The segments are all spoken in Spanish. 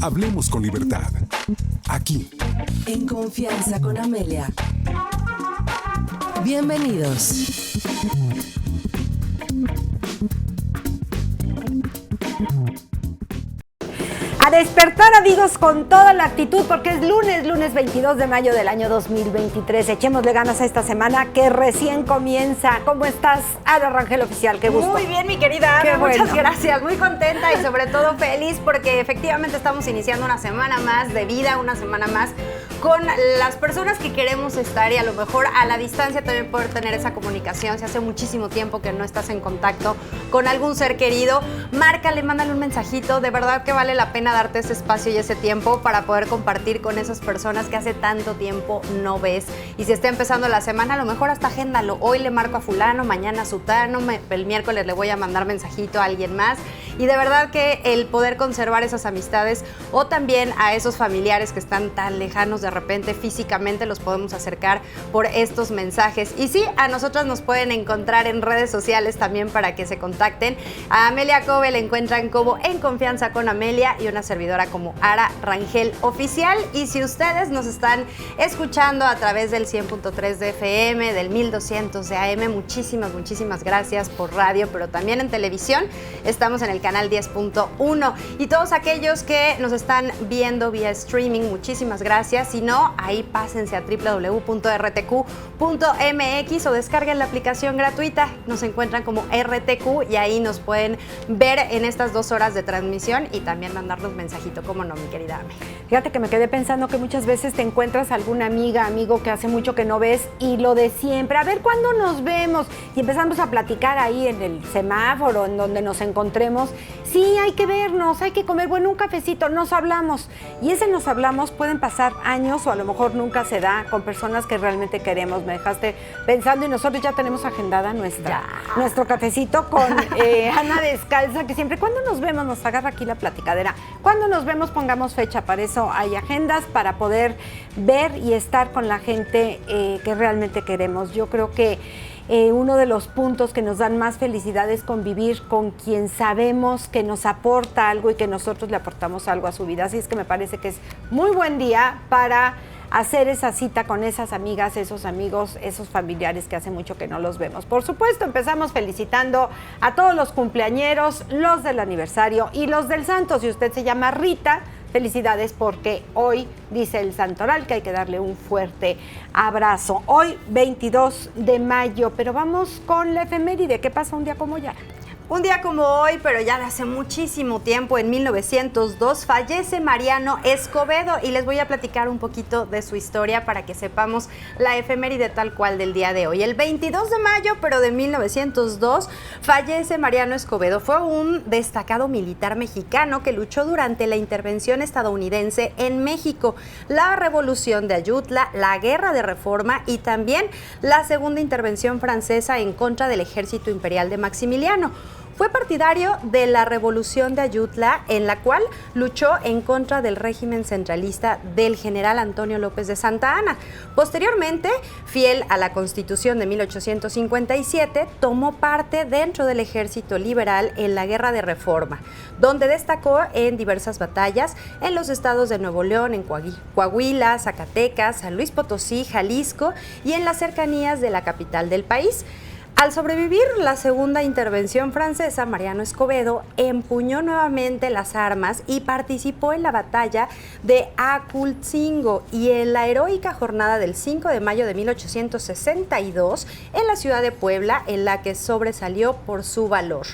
Hablemos con libertad. Aquí. En Confianza con Amelia. Bienvenidos. A despertar, amigos, con toda la actitud, porque es lunes 22 de mayo del año 2023. Echémosle ganas a esta semana que recién comienza. ¿Cómo estás, Ara Rangel Oficial? Qué gusto. Muy bien, mi querida Ana, Qué muchas bueno. gracias. Muy contenta y sobre todo feliz porque efectivamente estamos iniciando una semana más de vida, una semana más con las personas que queremos estar y a lo mejor a la distancia también poder tener esa comunicación. Si hace muchísimo tiempo que no estás en contacto con algún ser querido, márcale, mándale un mensajito. De verdad que vale la pena darte ese espacio y ese tiempo para poder compartir con esas personas que hace tanto tiempo no ves. Y si está empezando la semana, a lo mejor hasta agéndalo. Hoy le marco a fulano, mañana a sutano, el miércoles le voy a mandar mensajito a alguien más. Y de verdad que el poder conservar esas amistades o también a esos familiares que están tan lejanos de repente físicamente los podemos acercar por estos mensajes. Y sí, a nosotras nos pueden encontrar en redes sociales también para que se contacten. A Amelia Cove la encuentran como En Confianza con Amelia y una servidora como Ara Rangel Oficial. Y si ustedes nos están escuchando a través del 100.3 de FM, del 1200 de AM, muchísimas gracias por radio, pero también en televisión. Estamos en el canal 10.1 y todos aquellos que nos están viendo vía streaming, muchísimas gracias. Si no, ahí pásense a www.rtq.mx o descarguen la aplicación gratuita. Nos encuentran como RTQ y ahí nos pueden ver en estas 2 horas de transmisión y también mandarnos mensajito, como no, mi querida Ame. Fíjate que me quedé pensando que muchas veces te encuentras alguna amiga, amigo que hace mucho que no ves y lo de siempre, a ver cuándo nos vemos, y empezamos a platicar ahí en el semáforo, en donde nos encontremos. Sí, hay que vernos, hay que comer, bueno, un cafecito, nos hablamos. Y ese nos hablamos pueden pasar años o a lo mejor nunca se da con personas que realmente queremos. Me dejaste pensando y nosotros ya tenemos agendada nuestro cafecito con Ana Descalza, que siempre, cuando nos vemos, nos agarra aquí la platicadera. Cuando nos vemos, pongamos fecha, para eso hay agendas, para poder ver y estar con la gente que realmente queremos. Yo creo que uno de los puntos que nos dan más felicidad es convivir con quien sabemos que nos aporta algo y que nosotros le aportamos algo a su vida. Así es que me parece que es muy buen día para hacer esa cita con esas amigas, esos amigos, esos familiares que hace mucho que no los vemos. Por supuesto, empezamos felicitando a todos los cumpleañeros, los del aniversario y los del santo. Si usted se llama Rita, felicidades, porque hoy dice el santoral que hay que darle un fuerte abrazo. Hoy, 22 de mayo, pero vamos con la efeméride. ¿Qué pasa un día como ya? Un día como hoy, pero ya de hace muchísimo tiempo, en 1902, fallece Mariano Escobedo y les voy a platicar un poquito de su historia para que sepamos la efeméride tal cual del día de hoy. El 22 de mayo, pero de 1902, fallece Mariano Escobedo. Fue un destacado militar mexicano que luchó durante la intervención estadounidense en México, la Revolución de Ayutla, la Guerra de Reforma y también la Segunda Intervención Francesa en contra del ejército imperial de Maximiliano. Fue partidario de la Revolución de Ayutla, en la cual luchó en contra del régimen centralista del general Antonio López de Santa Anna. Posteriormente, fiel a la Constitución de 1857, tomó parte dentro del ejército liberal en la Guerra de Reforma, donde destacó en diversas batallas en los estados de Nuevo León, en Coahuila, Zacatecas, San Luis Potosí, Jalisco y en las cercanías de la capital del país. Al sobrevivir la segunda intervención francesa, Mariano Escobedo empuñó nuevamente las armas y participó en la batalla de Acultzingo y en la heroica jornada del 5 de mayo de 1862 en la ciudad de Puebla, en la que sobresalió por su valor.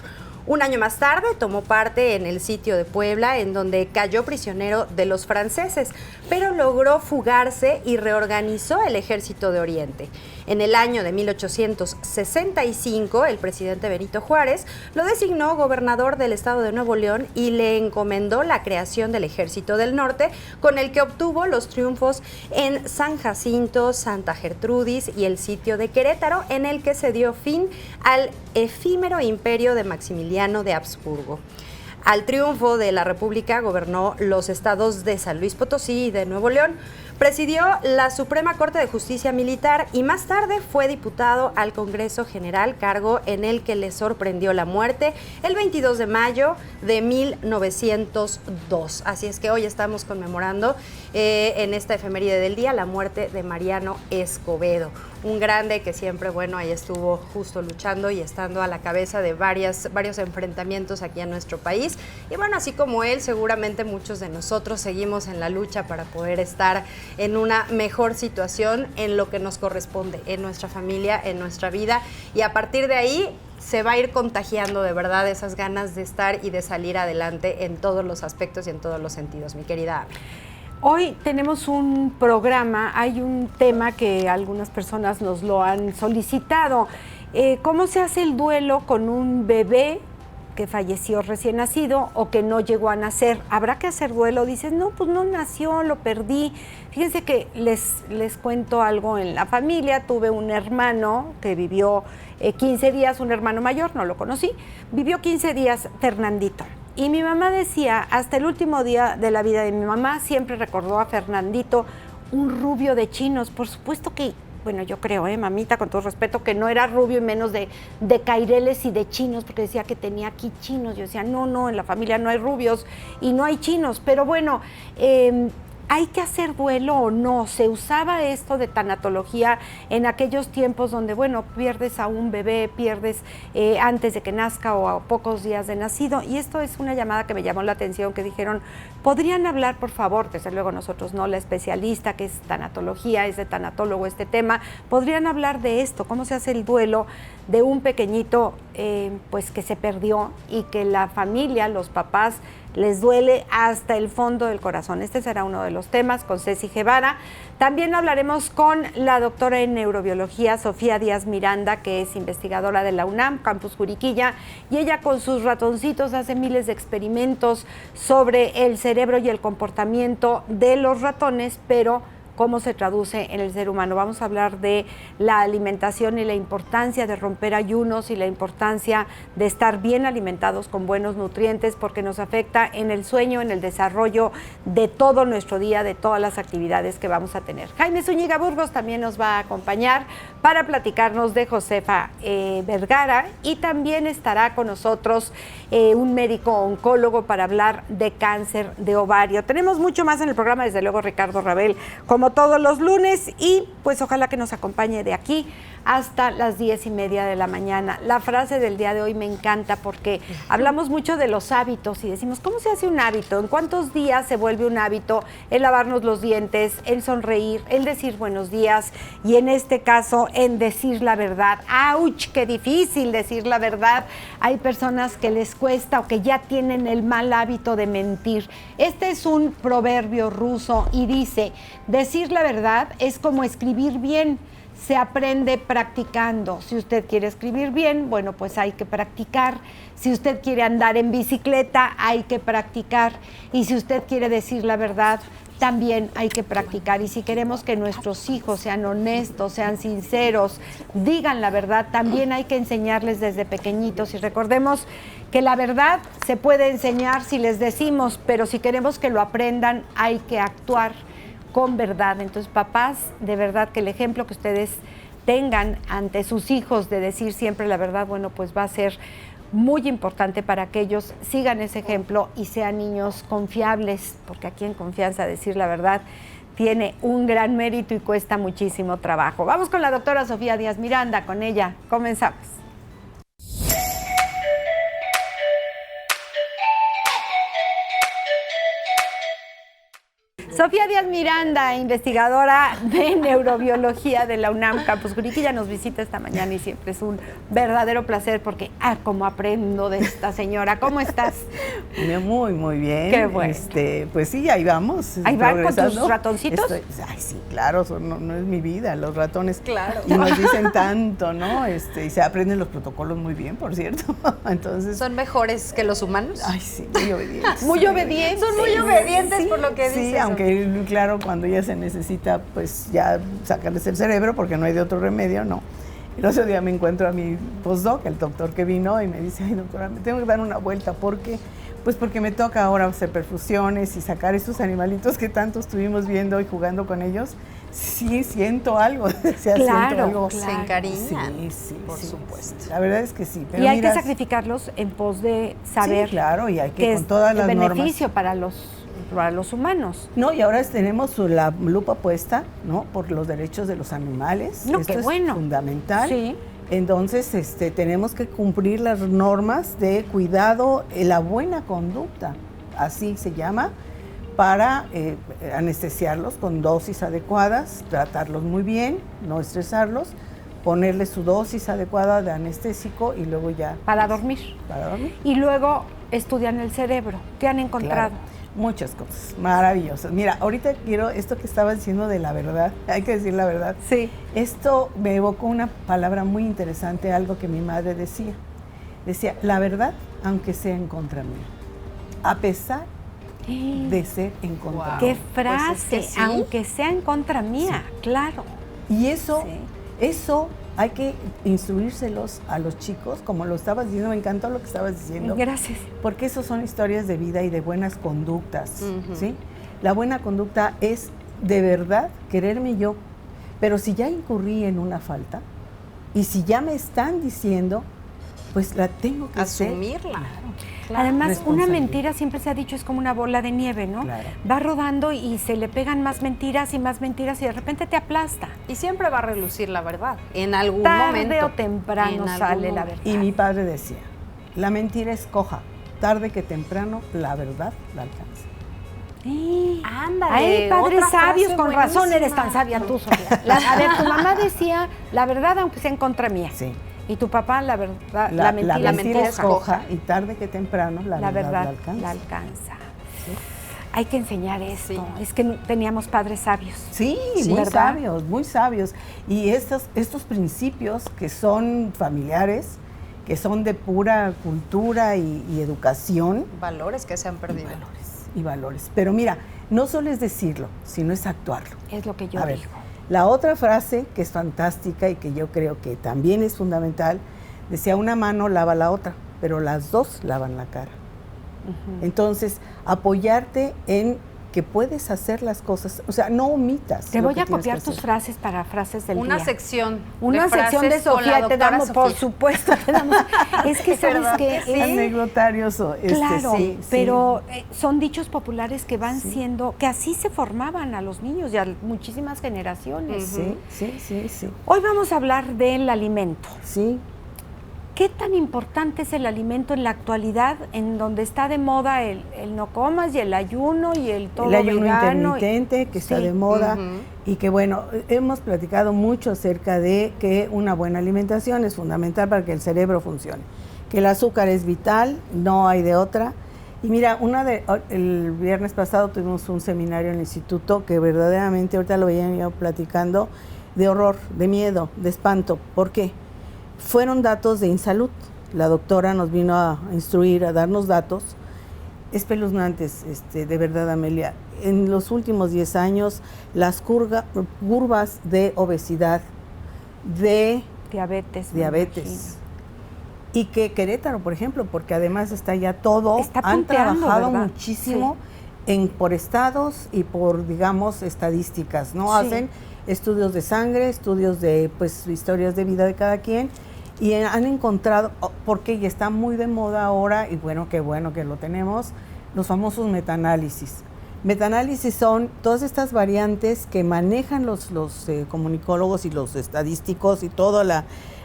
Un año más tarde tomó parte en el sitio de Puebla, en donde cayó prisionero de los franceses, pero logró fugarse y reorganizó el Ejército de Oriente. En el año de 1865, el presidente Benito Juárez lo designó gobernador del estado de Nuevo León y le encomendó la creación del Ejército del Norte, con el que obtuvo los triunfos en San Jacinto, Santa Gertrudis y el sitio de Querétaro, en el que se dio fin al efímero imperio de Maximiliano de Habsburgo. Al triunfo de la República gobernó los estados de San Luis Potosí y de Nuevo León. Presidió la Suprema Corte de Justicia Militar y más tarde fue diputado al Congreso General, cargo en el que le sorprendió la muerte el 22 de mayo de 1902. Así es que hoy estamos conmemorando en esta efeméride del día la muerte de Mariano Escobedo, un grande que siempre, bueno, ahí estuvo justo luchando y estando a la cabeza de varios enfrentamientos aquí en nuestro país. Y bueno, así como él, seguramente muchos de nosotros seguimos en la lucha para poder estar en una mejor situación en lo que nos corresponde, en nuestra familia, en nuestra vida. Y a partir de ahí se va a ir contagiando de verdad esas ganas de estar y de salir adelante en todos los aspectos y en todos los sentidos, mi querida Ame. Hoy tenemos un programa, hay un tema que algunas personas nos lo han solicitado. ¿Cómo se hace el duelo con un bebé que falleció recién nacido o que no llegó a nacer? ¿Habrá que hacer duelo? Dices, no, pues no nació, lo perdí. Fíjense que les cuento algo en la familia. Tuve un hermano que vivió 15 días, un hermano mayor, no lo conocí, vivió 15 días, Fernandito. Y mi mamá decía, hasta el último día de la vida de mi mamá, siempre recordó a Fernandito, un rubio de chinos. Por supuesto que, bueno, yo creo, mamita, con todo respeto, que no era rubio y menos de caireles y de chinos, porque decía que tenía aquí chinos. Yo decía, no, en la familia no hay rubios y no hay chinos. Pero bueno, ¿hay que hacer duelo o no? Se usaba esto de tanatología en aquellos tiempos donde, bueno, pierdes a un bebé, pierdes antes de que nazca o a pocos días de nacido. Y esto es una llamada que me llamó la atención, que dijeron, ¿podrían hablar, por favor? Desde luego nosotros no, la especialista que es tanatología, es de tanatólogo este tema, ¿podrían hablar de esto? ¿Cómo se hace el duelo de un pequeñito pues que se perdió y que la familia, los papás, les duele hasta el fondo del corazón? Este será uno de los temas con Ceci Guevara. También hablaremos con la doctora en neurobiología, Sofía Díaz Miranda, que es investigadora de la UNAM, Campus Juriquilla, y ella con sus ratoncitos hace miles de experimentos sobre el cerebro y el comportamiento de los ratones, pero cómo se traduce en el ser humano. Vamos a hablar de la alimentación y la importancia de romper ayunos y la importancia de estar bien alimentados con buenos nutrientes, porque nos afecta en el sueño, en el desarrollo de todo nuestro día, de todas las actividades que vamos a tener. Jaime Zúñiga Burgos también nos va a acompañar para platicarnos de Josefa Vergara, y también estará con nosotros un médico oncólogo para hablar de cáncer de ovario. Tenemos mucho más en el programa, desde luego Ricardo Rabel, como todos los lunes, y pues ojalá que nos acompañe de aquí hasta las 10:30 de la mañana. La frase del día de hoy me encanta porque hablamos mucho de los hábitos y decimos, ¿cómo se hace un hábito? ¿En cuántos días se vuelve un hábito el lavarnos los dientes, el sonreír, el decir buenos días y en este caso en decir la verdad? ¡Auch! ¡Qué difícil decir la verdad! Hay personas que les cuesta o que ya tienen el mal hábito de mentir. Este es un proverbio ruso y dice, decir la verdad es como escribir bien. Se aprende practicando. Si usted quiere escribir bien, bueno, pues hay que practicar. Si usted quiere andar en bicicleta, hay que practicar. Y si usted quiere decir la verdad, también hay que practicar. Y si queremos que nuestros hijos sean honestos, sean sinceros, digan la verdad, también hay que enseñarles desde pequeñitos. Y recordemos que la verdad se puede enseñar si les decimos, pero si queremos que lo aprendan, hay que actuar con verdad. Entonces, papás, de verdad que el ejemplo que ustedes tengan ante sus hijos de decir siempre la verdad, bueno, pues va a ser muy importante para que ellos sigan ese ejemplo y sean niños confiables, porque aquí en confianza decir la verdad tiene un gran mérito y cuesta muchísimo trabajo. Vamos con la doctora Sofía Díaz Miranda, con ella comenzamos. Sofía Díaz Miranda, investigadora de neurobiología de la UNAM Campus Juriquilla, nos visita esta mañana y siempre es un verdadero placer porque, cómo aprendo de esta señora. ¿Cómo estás? Muy bien. Qué bueno. Pues sí, ahí vamos. ¿Ahí van con tus ratoncitos? Sí, claro, no es mi vida, los ratones. Claro. Y nos dicen tanto, ¿no? Y se aprenden los protocolos muy bien, por cierto. Entonces. ¿Son mejores que los humanos? Ay, sí, muy obedientes. Muy obedientes. Son muy obedientes, sí, por lo que dices. Sí, aunque claro, cuando ya se necesita, pues ya sacarles el cerebro, porque no hay de otro remedio, no. El otro día me encuentro a mi postdoc, el doctor que vino, y me dice, ay, doctora, me tengo que dar una vuelta, porque Pues porque me toca ahora hacer perfusiones y sacar estos animalitos que tanto estuvimos viendo y jugando con ellos. Sí, siento algo. Siento algo. Se encariñan. Sí, por supuesto. La verdad es que sí. Pero y hay mira, que sacrificarlos en pos de saber sí, claro, y hay que que con es todas las el normas. beneficio para los humanos. No, y ahora tenemos la lupa puesta, ¿no? Por los derechos de los animales. No, Esto qué es bueno. fundamental. Sí. Entonces, tenemos que cumplir las normas de cuidado, la buena conducta, así se llama, para anestesiarlos con dosis adecuadas, tratarlos muy bien, no estresarlos, ponerles su dosis adecuada de anestésico y luego ya... Para dormir. Para dormir. Y luego estudian el cerebro. ¿Qué han encontrado? Claro, muchas cosas maravillosas. Mira, ahorita quiero esto que estaba diciendo de la verdad, hay que decir la verdad. Sí. Esto me evocó una palabra muy interesante, algo que mi madre decía. Decía, la verdad, aunque sea en contra mía, a pesar de ser en contra mía. ¡Qué frase! Pues es que sí. Aunque sea en contra mía, claro. Y eso, Sí. eso hay que instruírselos a los chicos, como lo estabas diciendo, me encantó lo que estabas diciendo. Gracias. Porque eso son historias de vida y de buenas conductas, ¿sí? La buena conducta es de verdad quererme yo, pero si ya incurrí en una falta y si ya me están diciendo, pues la tengo que Asumirla. Además, una Responsabilidad. mentira siempre se ha dicho es como una bola de nieve, ¿no? Claro. Va rodando y se le pegan más mentiras y de repente te aplasta. Y siempre va a relucir la verdad. En algún Tarde momento. o temprano En algún sale la momento. verdad. Y mi padre decía, la mentira es coja, tarde que temprano la verdad la alcanza. Ándale. Ay, padres otra sabios, frase con razón buenísima. eres tan sabia tú, Sofía. A ver, tu mamá decía la verdad aunque sea en contra mía. Sí. Y tu papá la verdad, la mentira es coja y tarde que temprano la verdad la alcanza. Hay que enseñar esto. Sí. Es que teníamos padres sabios. Sí, Sí, muy ¿verdad? sabios, muy sabios. Y estos principios que son familiares, que son de pura cultura y educación, Valores que se han perdido. y valores. Pero mira, no solo es decirlo, sino es actuarlo. Es lo que yo A ver, digo. la otra frase que es fantástica y que yo creo que también es fundamental, decía, una mano lava la otra, pero las dos lavan la cara. Entonces, apoyarte en que puedes hacer las cosas, o sea, no omitas. Te lo voy que a tienes copiar que tus hacer. frases para frases del Una día. sección. Una sección de frases con la Sofía te doctora damos, por Sofía. supuesto, te damos. Es que sabes ¿Verdad que que sí? Anecdotarios. claro, sí, pero son dichos populares que van Sí. siendo, que así se formaban a los niños y a muchísimas generaciones. Sí. Hoy vamos a hablar del alimento. Sí. ¿Qué tan importante es el alimento en la actualidad, en donde está de moda el no comas y el ayuno y el todo El ayuno vegano? intermitente que está Sí. de moda Ujú. y que bueno, hemos platicado mucho acerca de que una buena alimentación es fundamental para que el cerebro funcione, que el azúcar es vital, no hay de otra. Y mira, el viernes pasado tuvimos un seminario en el instituto que verdaderamente, ahorita lo veía yo platicando, de horror, de miedo, de espanto. ¿Por qué? Fueron datos de InSalud. La doctora nos vino a instruir, a darnos datos espeluznantes, de verdad, Amelia. En los últimos 10 años, las curvas de obesidad, de Diabetes. me diabetes, imagino. y que Querétaro, por ejemplo, porque además está ya todo, Está han punteando, trabajado ¿verdad? muchísimo por estados y por, digamos, estadísticas, ¿no? Sí. Hacen estudios de sangre, estudios de, pues, historias de vida de cada quien, y han encontrado, porque ya está muy de moda ahora, y bueno que lo tenemos, los famosos metaanálisis. Metaanálisis son todas estas variantes que manejan los comunicólogos y los estadísticos y toda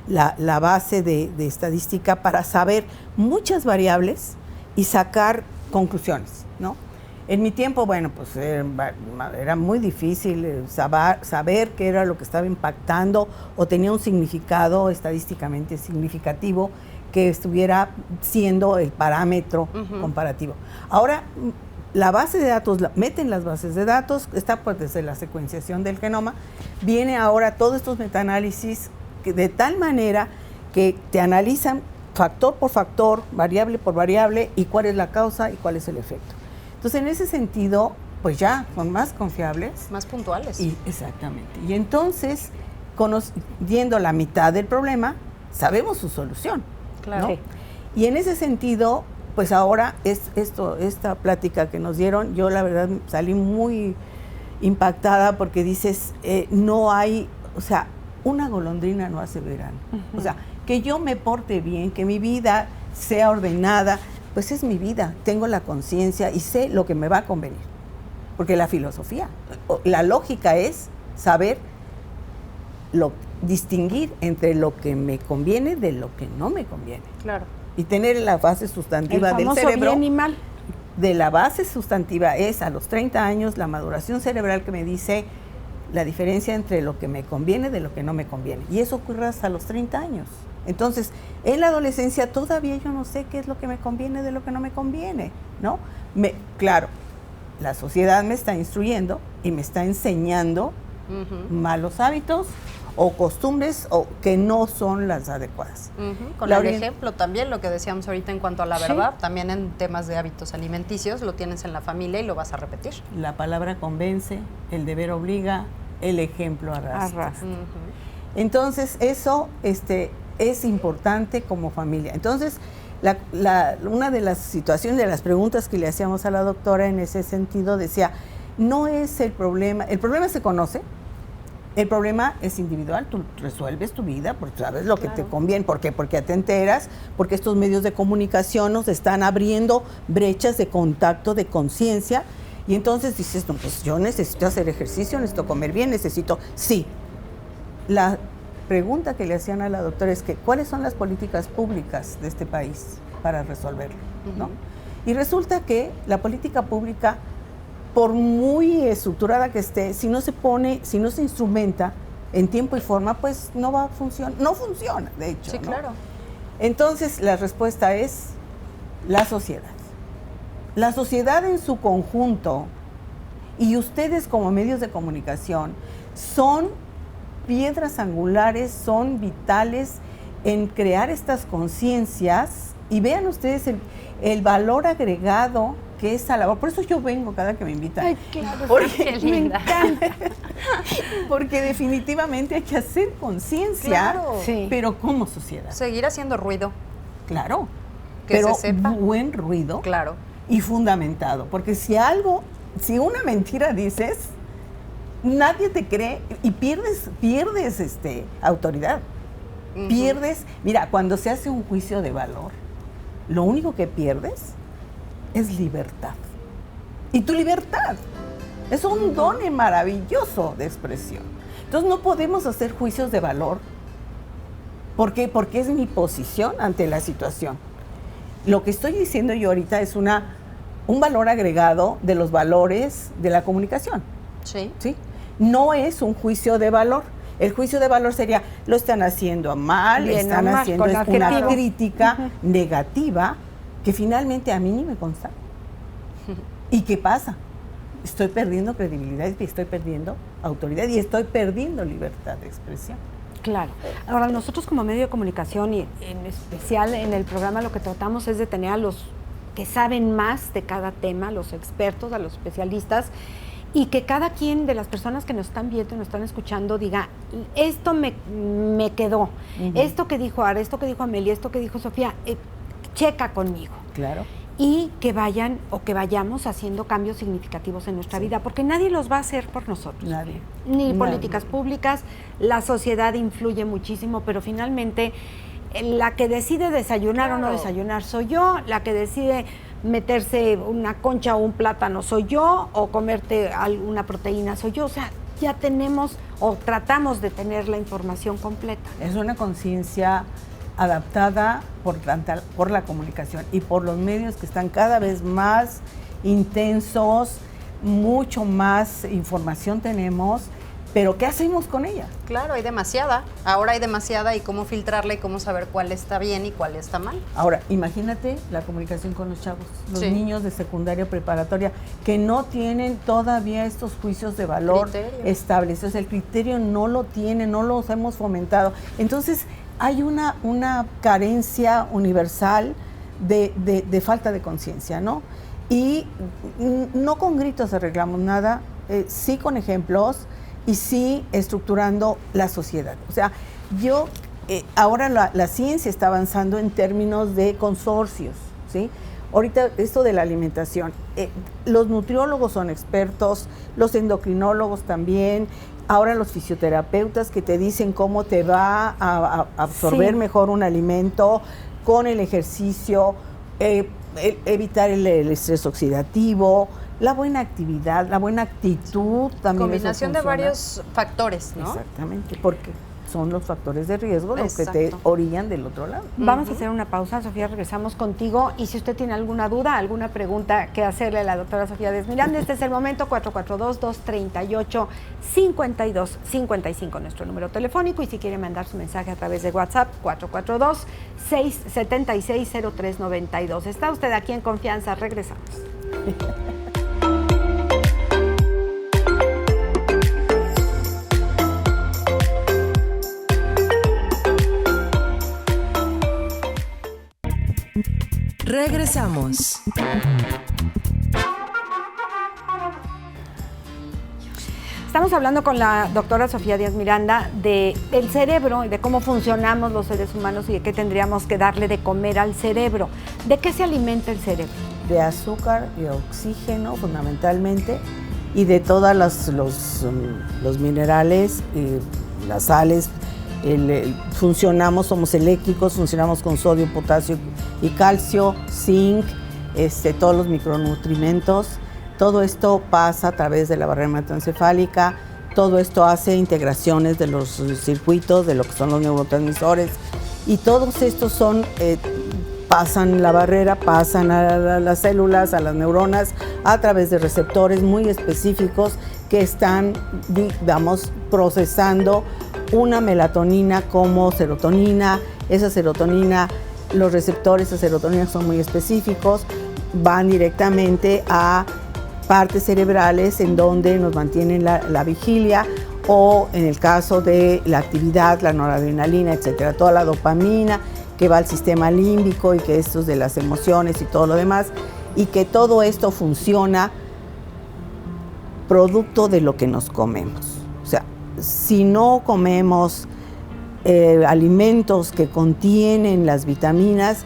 la base de estadística para saber muchas variables y sacar conclusiones, ¿no? En mi tiempo, bueno, pues era muy difícil saber qué era lo que estaba impactando o tenía un significado estadísticamente significativo que estuviera siendo el parámetro comparativo. Ahora, la base de datos, meten las bases de datos, está pues desde la secuenciación del genoma, viene ahora todos estos metaanálisis de tal manera que te analizan factor por factor, variable por variable, y cuál es la causa y cuál es el efecto. Entonces, en ese sentido, pues ya son más confiables. Más puntuales. Exactamente. Y entonces, conociendo la mitad del problema, sabemos su solución. Claro. ¿no? Y en ese sentido, pues ahora esta plática que nos dieron, yo la verdad salí muy impactada porque dices, no hay, o sea, una golondrina no hace verano. O sea, que yo me porte bien, que mi vida sea ordenada, pues es mi vida, tengo la conciencia y sé lo que me va a convenir. Porque la filosofía, la lógica es saber distinguir entre lo que me conviene de lo que no me conviene. Claro. Y tener la base sustantiva del cerebro. Bien y mal. De la base sustantiva es a los 30 años la maduración cerebral que me dice la diferencia entre lo que me conviene de lo que no me conviene. Y eso ocurre hasta los 30 años. Entonces, en la adolescencia todavía yo no sé qué es lo que me conviene de lo que no me conviene, ¿no? Claro, la sociedad me está instruyendo y me está enseñando malos hábitos o costumbres o que no son las adecuadas. Con el ejemplo también, lo que decíamos ahorita en cuanto a la verdad, también en temas de hábitos alimenticios, lo tienes en la familia y lo vas a repetir. La palabra convence, el deber obliga, el ejemplo arrastra. Entonces, eso es importante como familia. Entonces, una de las situaciones, de las preguntas que le hacíamos a la doctora en ese sentido, decía, no es el problema se conoce, el problema es individual, tú resuelves tu vida, porque sabes lo que te conviene, ¿por qué? Porque te enteras, porque estos medios de comunicación nos están abriendo brechas de contacto, de conciencia, y entonces dices, no, pues yo necesito hacer ejercicio, necesito comer bien, sí. La pregunta que le hacían a la doctora es que, ¿cuáles son las políticas públicas de este país para resolverlo? ¿No? Y resulta que la política pública, por muy estructurada que esté, si no se instrumenta en tiempo y forma, pues no va a funcionar, no funciona, de hecho. Sí, ¿no? claro. Entonces, la respuesta es la sociedad. La sociedad en su conjunto y ustedes como medios de comunicación son piedras angulares, son vitales en crear estas conciencias y vean ustedes el valor agregado que es a la labor. Por eso yo vengo cada que me invitan. Ay, claro. Qué linda. Me encanta. Porque definitivamente hay que hacer conciencia, Claro. Sí. pero como sociedad. Seguir haciendo ruido. Claro, Que pero se sepa. buen ruido Claro. y fundamentado. Porque si una mentira dices, nadie te cree y pierdes autoridad. Pierdes, mira, cuando se hace un juicio de valor, lo único que pierdes es libertad. Y tu libertad es un don maravilloso de expresión. Entonces no podemos hacer juicios de valor. ¿Por qué? Porque es mi posición ante la situación. Lo que estoy diciendo yo ahorita es un valor agregado de los valores de la comunicación. Sí. ¿Sí? No es un juicio de valor. El juicio de valor sería, lo están haciendo mal, Bien, están o mal, haciendo con una adjetivo. crítica negativa que finalmente a mí ni me consta. ¿Y qué pasa? Estoy perdiendo credibilidad, estoy perdiendo autoridad y estoy perdiendo libertad de expresión. Claro. Ahora, nosotros como medio de comunicación y en especial en el programa lo que tratamos es de tener a los que saben más de cada tema, los expertos, a los especialistas, y que cada quien de las personas que nos están viendo y nos están escuchando diga, esto me quedó, esto que dijo Ara, esto que dijo Amelia, esto que dijo Sofía, checa conmigo. Claro. Y que vayan o que vayamos haciendo cambios significativos en nuestra vida, porque nadie los va a hacer por nosotros. Nadie. Ni Nadie. políticas públicas, la sociedad influye muchísimo, pero finalmente la que decide desayunar o no desayunar soy yo, la que decide meterse una concha o un plátano soy yo, o comerte alguna proteína soy yo. O sea, ya tenemos o tratamos de tener la información completa. Es una conciencia adaptada por la comunicación y por los medios que están cada vez más intensos, mucho más información tenemos, pero ¿qué hacemos con ella? Claro, hay demasiada. Ahora hay demasiada y cómo filtrarla y cómo saber cuál está bien y cuál está mal. Ahora, imagínate la comunicación con los chavos, los Sí. niños de secundaria preparatoria, que no tienen todavía estos juicios de valor Criterio. establecidos. El criterio no lo tienen, no los hemos fomentado. Entonces, hay una carencia universal de falta de conciencia, ¿no? Y no con gritos arreglamos nada, sí con ejemplos y sí estructurando la sociedad. O sea, ahora la ciencia está avanzando en términos de consorcios, ¿sí? ahorita esto de la alimentación, los nutriólogos son expertos, los endocrinólogos también, ahora los fisioterapeutas que te dicen cómo te va a absorber mejor un alimento con el ejercicio, evitar el estrés oxidativo, la buena actividad, la buena actitud también. Combinación de varios factores, ¿no? Exactamente, porque son los factores de riesgo los que te orillan del otro lado. Vamos a hacer una pausa, Sofía, regresamos contigo. Y si usted tiene alguna duda, alguna pregunta que hacerle a la doctora Sofía Díaz Miranda, este es el momento, 442-238-5255, nuestro número telefónico. Y si quiere mandar su mensaje a través de WhatsApp, 442-676-0392. Está usted aquí en Confianza, regresamos. Regresamos. Estamos hablando con la doctora Sofía Díaz Miranda del cerebro y de cómo funcionamos los seres humanos y de qué tendríamos que darle de comer al cerebro. ¿De qué se alimenta el cerebro? De azúcar y oxígeno fundamentalmente, y de todos los minerales, las sales. Funcionamos, somos eléctricos, funcionamos con sodio, potasio y calcio, zinc, todos los micronutrientes. Todo esto pasa a través de la barrera hematoencefálica, todo esto hace integraciones de los circuitos, de lo que son los neurotransmisores, y todos estos pasan la barrera, pasan a las células, a las neuronas, a través de receptores muy específicos que están, digamos, procesando una melatonina como serotonina. Esa serotonina, los receptores de serotonina son muy específicos, van directamente a partes cerebrales en donde nos mantienen la vigilia, o en el caso de la actividad, la noradrenalina, etcétera, toda la dopamina que va al sistema límbico y que esto es de las emociones y todo lo demás, y que todo esto funciona producto de lo que nos comemos. O sea, si no comemos alimentos que contienen las vitaminas,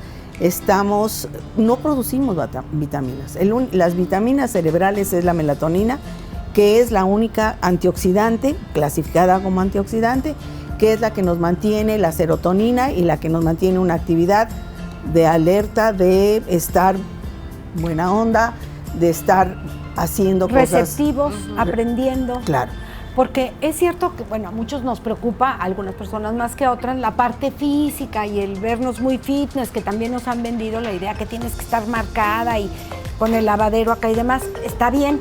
no producimos vitaminas. Las vitaminas cerebrales es la melatonina, que es la única antioxidante, clasificada como antioxidante, que es la que nos mantiene la serotonina y la que nos mantiene una actividad de alerta, de estar buena onda, de estar haciendo cosas. Receptivos, aprendiendo. Claro. Porque es cierto que, bueno, a muchos nos preocupa, a algunas personas más que a otras, la parte física y el vernos muy fitness, que también nos han vendido la idea que tienes que estar marcada y con el lavadero acá y demás. Está bien.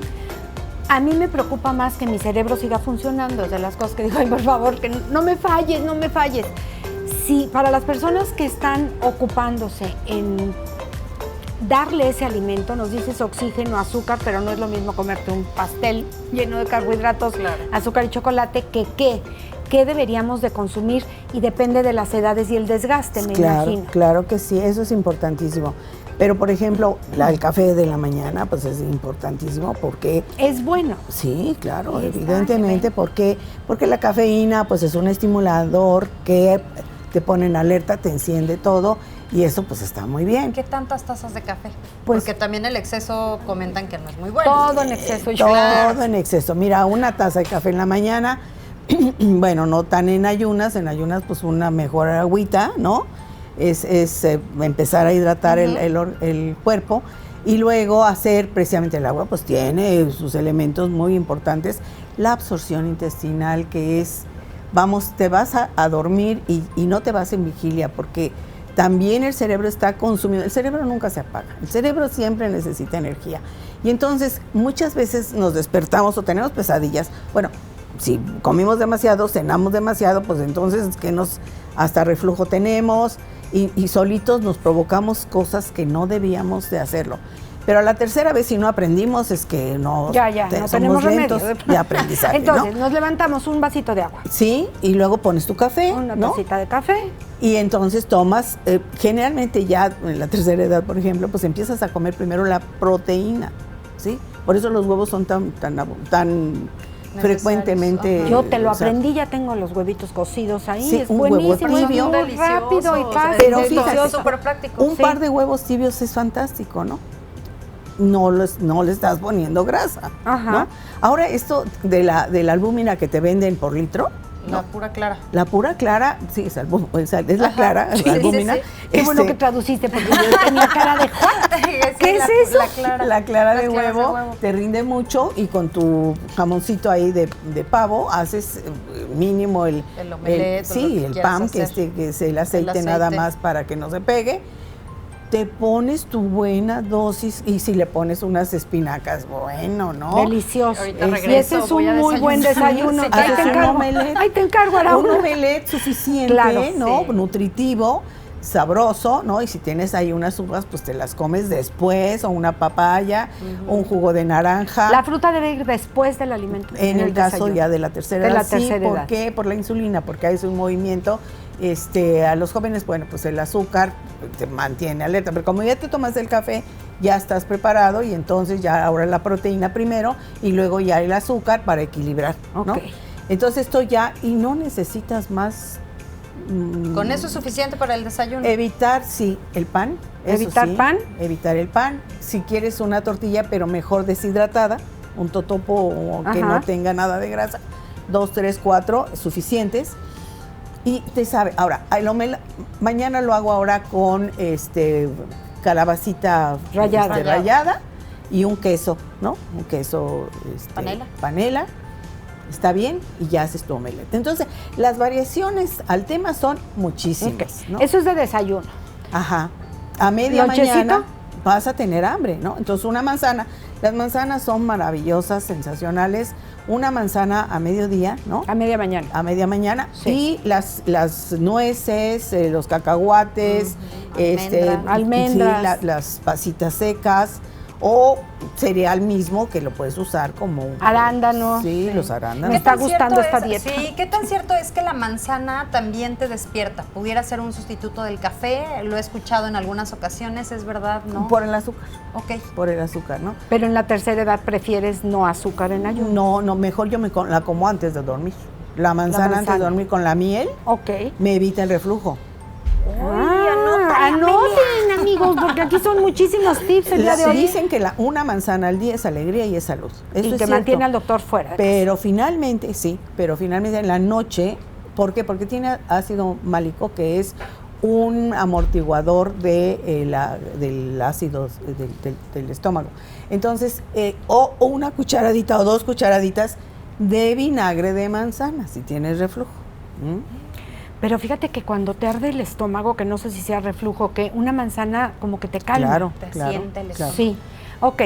A mí me preocupa más que mi cerebro siga funcionando, es de las cosas que digo, ay, por favor, que no me falles, no me falles. Sí, para las personas que están ocupándose en darle ese alimento, nos dices oxígeno, azúcar, pero no es lo mismo comerte un pastel lleno de carbohidratos, azúcar y chocolate, que qué deberíamos de consumir, y depende de las edades y el desgaste, me imagino. Claro que sí, eso es importantísimo. Pero, por ejemplo, el café de la mañana, pues es importantísimo porque... ¿Es bueno? Sí, claro, evidentemente, porque la cafeína, pues es un estimulador que te pone en alerta, te enciende todo, y eso pues está muy bien. ¿Qué tantas tazas de café? Pues, porque también el exceso comentan que no es muy bueno. Todo en exceso. Todo en exceso. Mira, una taza de café en la mañana, bueno, no tan en ayunas pues una mejor agüita, ¿no? Es empezar a hidratar el cuerpo, y luego hacer precisamente el agua, pues tiene sus elementos muy importantes. La absorción intestinal, que es, te vas a dormir y no te vas en vigilia, porque también el cerebro está consumido. El cerebro nunca se apaga, el cerebro siempre necesita energía. Y entonces muchas veces nos despertamos o tenemos pesadillas. Bueno, si comimos demasiado, cenamos demasiado, pues entonces hasta reflujo tenemos, y solitos nos provocamos cosas que no debíamos de hacerlo. Pero a la tercera vez, si no aprendimos, es que no tenemos lentos remedio de aprendizaje. Entonces, ¿no? nos levantamos un vasito de agua. Sí, y luego pones tu café, Una ¿no? tacita de café. Y entonces tomas, generalmente ya en la tercera edad, por ejemplo, pues empiezas a comer primero la proteína, ¿sí? Por eso los huevos son tan frecuentemente. Yo te lo o sea, aprendí, ya tengo los huevitos cocidos ahí. Sí, es un huevo buenísimo, tibio. es muy rápido y fácil. Pero es fíjate, súper práctico. un par de huevos tibios es fantástico, ¿no? No le estás poniendo grasa, Ajá. ¿no? Ahora, esto de la albúmina que te venden por litro, La pura clara. la pura clara, sí, es la Ajá. clara, Sí, la sí, albúmina. sí. Qué bueno que traduciste, porque yo tenía cara de Juan. ¿Qué es eso? La clara. La clara Las de claras huevo, te rinde mucho y con tu jamoncito ahí de pavo haces El mínimo omelette, o lo sí, que el quieras pan, hacer. que es el aceite nada aceite. más para que no se pegue. Te pones tu buena dosis y si le pones unas espinacas, bueno, ¿no? Delicioso. Ahorita Y regreso, ese es voy a un muy buen desayuno. Sí, Ahí te Haces un encargo. omelette. Ahí te encargo, Un Araújo. omelette suficiente, Claro, ¿no? sí. Nutritivo, sabroso, ¿no? Y si tienes ahí unas uvas, pues te las comes después, o una papaya, un jugo de naranja. La fruta debe ir después del alimento. En el caso desayuno. ya de la tercera De la edad, sí. tercera ¿Por edad. qué? Por la insulina, porque hay un movimiento. A los jóvenes, bueno, pues el azúcar te mantiene alerta, pero como ya te tomas el café, ya estás preparado y entonces ya ahora la proteína primero y luego ya el azúcar para equilibrar, ¿no? Ok. Entonces esto ya, y no necesitas más. Con eso es suficiente para el desayuno. Evitar, sí, el pan. eso ¿Evitar sí, pan? Evitar el pan. Si quieres una tortilla, pero mejor deshidratada, un totopo que Ajá. no tenga nada de grasa, 2, 3, 4, suficientes. Y te sabe, ahora, mañana lo hago ahora con calabacita Rallada. rallada y un queso, ¿no? Un queso panela. Está bien y ya haces tu omelette. Entonces, las variaciones al tema son muchísimas, ¿no? Eso es de desayuno. Ajá. A media ¿Lonchecito? mañana vas a tener hambre, ¿no? Entonces, una manzana. Las manzanas son maravillosas, sensacionales. Una manzana a mediodía, ¿no? A media mañana. A media mañana. Sí. Y las nueces, los cacahuates, Almendras. sí, las pasitas secas o cereal mismo que lo puedes usar como Arándanos. Sí, los arándanos. Me está tan gustando cierto esta es- dieta. Sí, ¿qué tan cierto es que la manzana también te despierta? ¿Pudiera ser un sustituto del café? Lo he escuchado en algunas ocasiones, ¿es verdad? ¿No? Por el azúcar. Ok. Por el azúcar, ¿no? Pero en la tercera edad prefieres no azúcar en ayuno. No, mejor yo la como antes de dormir. La manzana antes de dormir con la miel Ok. me evita el reflujo. Anoten, amigos, porque aquí son muchísimos tips el día de hoy. Dicen que una manzana al día es alegría y es salud. Eso Y es que cierto. mantiene al doctor fuera. Pero finalmente, en la noche, ¿por qué? Porque tiene ácido málico, que es un amortiguador del ácido del estómago. Entonces, o una cucharadita o 2 cucharaditas de vinagre de manzana, si tienes reflujo. Pero fíjate que cuando te arde el estómago, que no sé si sea reflujo, que una manzana como que te calma. Claro, Te claro, siente el claro. Sí. Ok.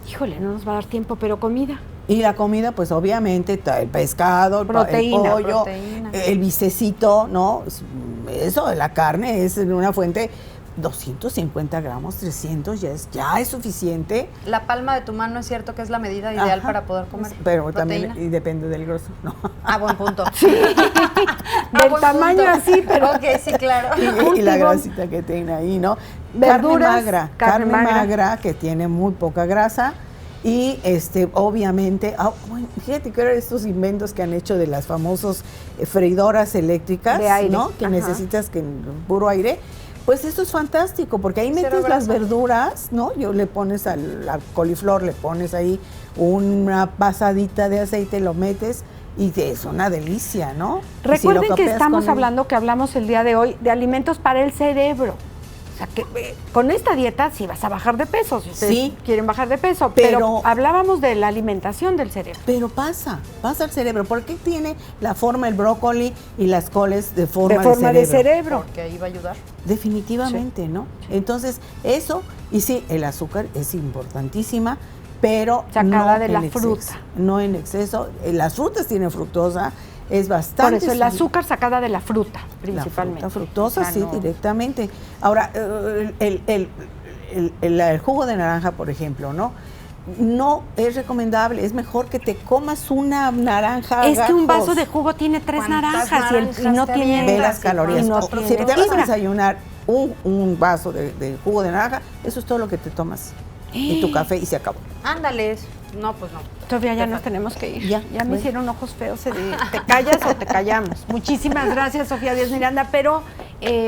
Híjole, no nos va a dar tiempo, pero comida. Y la comida, pues obviamente, el pescado, Proteína, el pollo, proteína. el bistecito, ¿no? Eso, la carne es una fuente, 250 gramos, 300, ya es suficiente. La palma de tu mano es cierto que es la medida ideal Ajá. para poder comer Pero proteína. también, y depende del grosor, ¿no? Ah, buen punto. Del buen tamaño punto. así, pero... Ok, sí, claro. Y la Último. grasita que tiene ahí, ¿no? Verduras, carne carne magra. magra que tiene muy poca grasa y obviamente, bueno, fíjate que ahora estos inventos que han hecho de las famosas freidoras eléctricas, De aire, ¿no? Que ajá. necesitas puro aire. Pues esto es fantástico, porque ahí Cero metes las grasa. verduras, ¿no? Le pones a la coliflor, le pones ahí una pasadita de aceite, lo metes y es una delicia, ¿no? Y si lo Recuerden que capeas estamos con hablando, que hablamos el día de hoy, de alimentos para el cerebro. O sea, que con esta dieta sí vas a bajar de peso, si ustedes Sí. quieren bajar de peso. Pero- Pero hablábamos de la alimentación del cerebro. Pero pasa al cerebro. ¿Por qué tiene la forma el brócoli y las coles de forma de cerebro. Porque ahí va a ayudar. Definitivamente, ¿no? Entonces, eso, y sí, el azúcar es importantísima, pero Sacada no de en la exceso, fruta. no en exceso. Las frutas tienen fructosa, es Por bastante. eso el azúcar sacada de la fruta, La principalmente. fruta fructosa, O sea, sí, no- directamente. Ahora, el jugo de naranja, por ejemplo, ¿no? No es recomendable, es mejor que te comas una naranja. Es que un gajos. vaso de jugo tiene 3 ¿Cuántas naranjas y no naranjas tiene... Ve las calorías. y no O tiene si te vas a fibra. desayunar un vaso de jugo de naranja, eso es todo lo que te tomas. y tu café y se acabó. Ándales. No, pues no. Sofía, ya nos tenemos que ir. Ya, me bueno. hicieron ojos feos. ¿Te callas o te callamos? Muchísimas gracias, Sofía Díaz Miranda, pero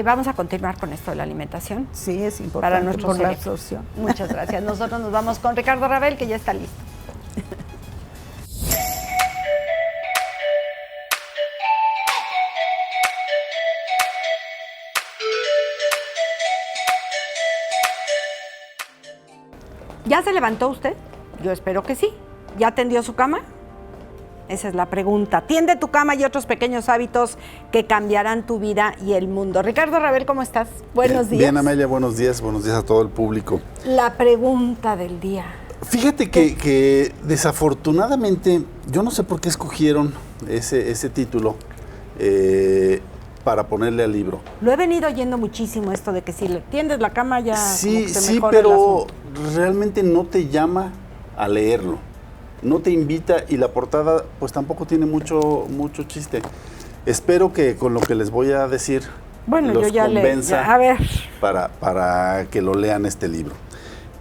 vamos a continuar con esto de la alimentación. Sí, es Para importante nuestro por la cerebro. absorción. Muchas gracias. Nosotros nos vamos con Ricardo Ravel, que ya está listo. ¿Ya se levantó usted? Yo espero que sí. ¿Ya tendió su cama? Esa es la pregunta. Tiende tu cama y otros pequeños hábitos que cambiarán tu vida y el mundo. Ricardo Ravel, ¿cómo estás? Buenos días. Bien, Amelia, buenos días a todo el público. La pregunta del día. Fíjate que desafortunadamente, yo no sé por qué escogieron ese título para ponerle al libro. Lo he venido oyendo muchísimo esto de que si le tiendes la cama ya como Sí, que se sí, mejora el pero asunto. realmente no te llama a leerlo. No te invita y la portada pues tampoco tiene mucho chiste. Espero que con lo que les voy a decir Bueno, los yo ya convenza a ver. para que lo lean este libro.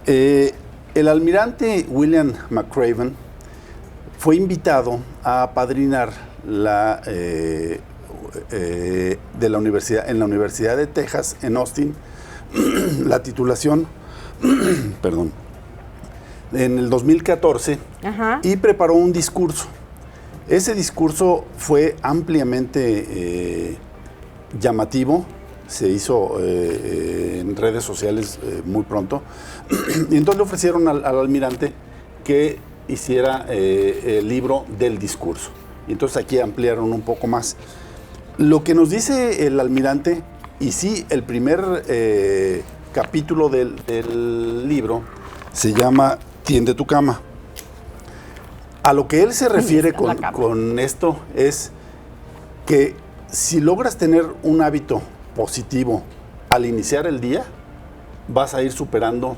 El almirante William McRaven fue invitado a apadrinar de la universidad, en la Universidad de Texas, en Austin, la titulación, perdón, en el 2014, Ajá. y preparó un discurso. Ese discurso fue ampliamente llamativo, se hizo en redes sociales muy pronto, y entonces le ofrecieron al almirante que hiciera el libro del discurso. Y entonces aquí ampliaron un poco más. Lo que nos dice el almirante, y sí, el primer capítulo del libro se llama Tiende tu cama. A lo que él se refiere está la cama. con esto es que si logras tener un hábito positivo al iniciar el día, vas a ir superando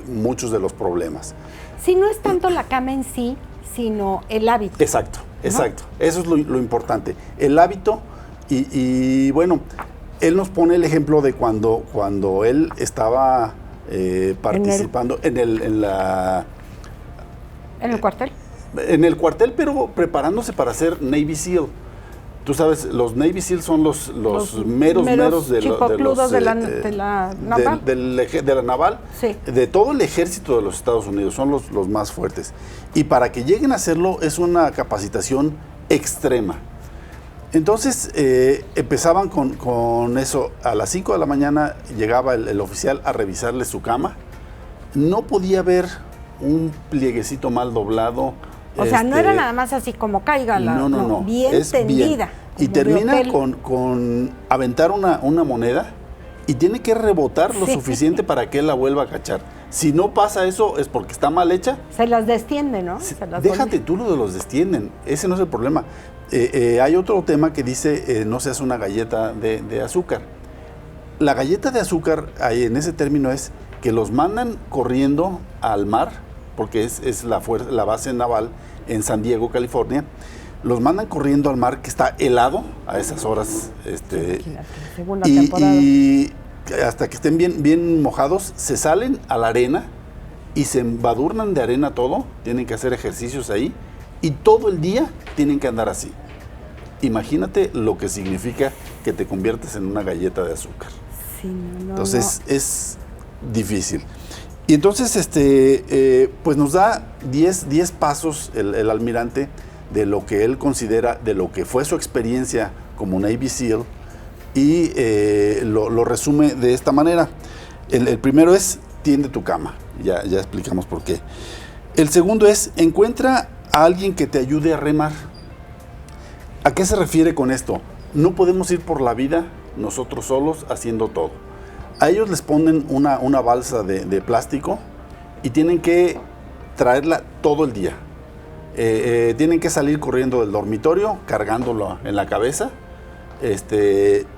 muchos de los problemas. Si no es tanto la cama en sí, sino el hábito. Exacto, exacto. Eso es lo importante. El hábito y bueno, él nos pone el ejemplo de cuando él estaba participando en ¿En el cuartel? En el cuartel, pero preparándose para ser Navy SEAL. Tú sabes, los Navy SEAL son los meros de chipocludos de la naval. de la naval, Sí. de todo el ejército de los Estados Unidos, son los más fuertes. Y para que lleguen a hacerlo es una capacitación extrema. Entonces empezaban con eso. A las 5 de la mañana llegaba el oficial a revisarle su cama. No podía ver un plieguecito mal doblado. O sea, no era nada más así como caiga la... No. Bien es tendida. Y como de termina hotel. con aventar una moneda y tiene que rebotar lo Sí. suficiente para que él la vuelva a cachar. Si no pasa eso es porque está mal hecha. Se las destiende, ¿no? Se las Déjate vuelve. tú lo de los destienden, ese no es el problema. Hay otro tema que dice no seas una galleta de azúcar. La galleta de azúcar, ahí en ese término, es que los mandan corriendo al mar, porque es la base naval en San Diego, California. Los mandan corriendo al mar que está helado a esas horas. Imagínate, segunda temporada. Y hasta que estén bien mojados, se salen a la arena y se embadurnan de arena todo. Tienen que hacer ejercicios ahí y todo el día tienen que andar así. Imagínate lo que significa que te conviertes en una galleta de azúcar. Sí, no, Entonces es difícil. Y entonces pues nos da 10 pasos el almirante de lo que él considera, de lo que fue su experiencia como Navy SEAL, y lo resume de esta manera. El primero es tiende tu cama, ya explicamos por qué. El segundo es encuentra a alguien que te ayude a remar. ¿A qué se refiere con esto? No podemos ir por la vida nosotros solos haciendo todo. A ellos les ponen una balsa de plástico y tienen que traerla todo el día. Tienen que salir corriendo del dormitorio, cargándolo en la cabeza,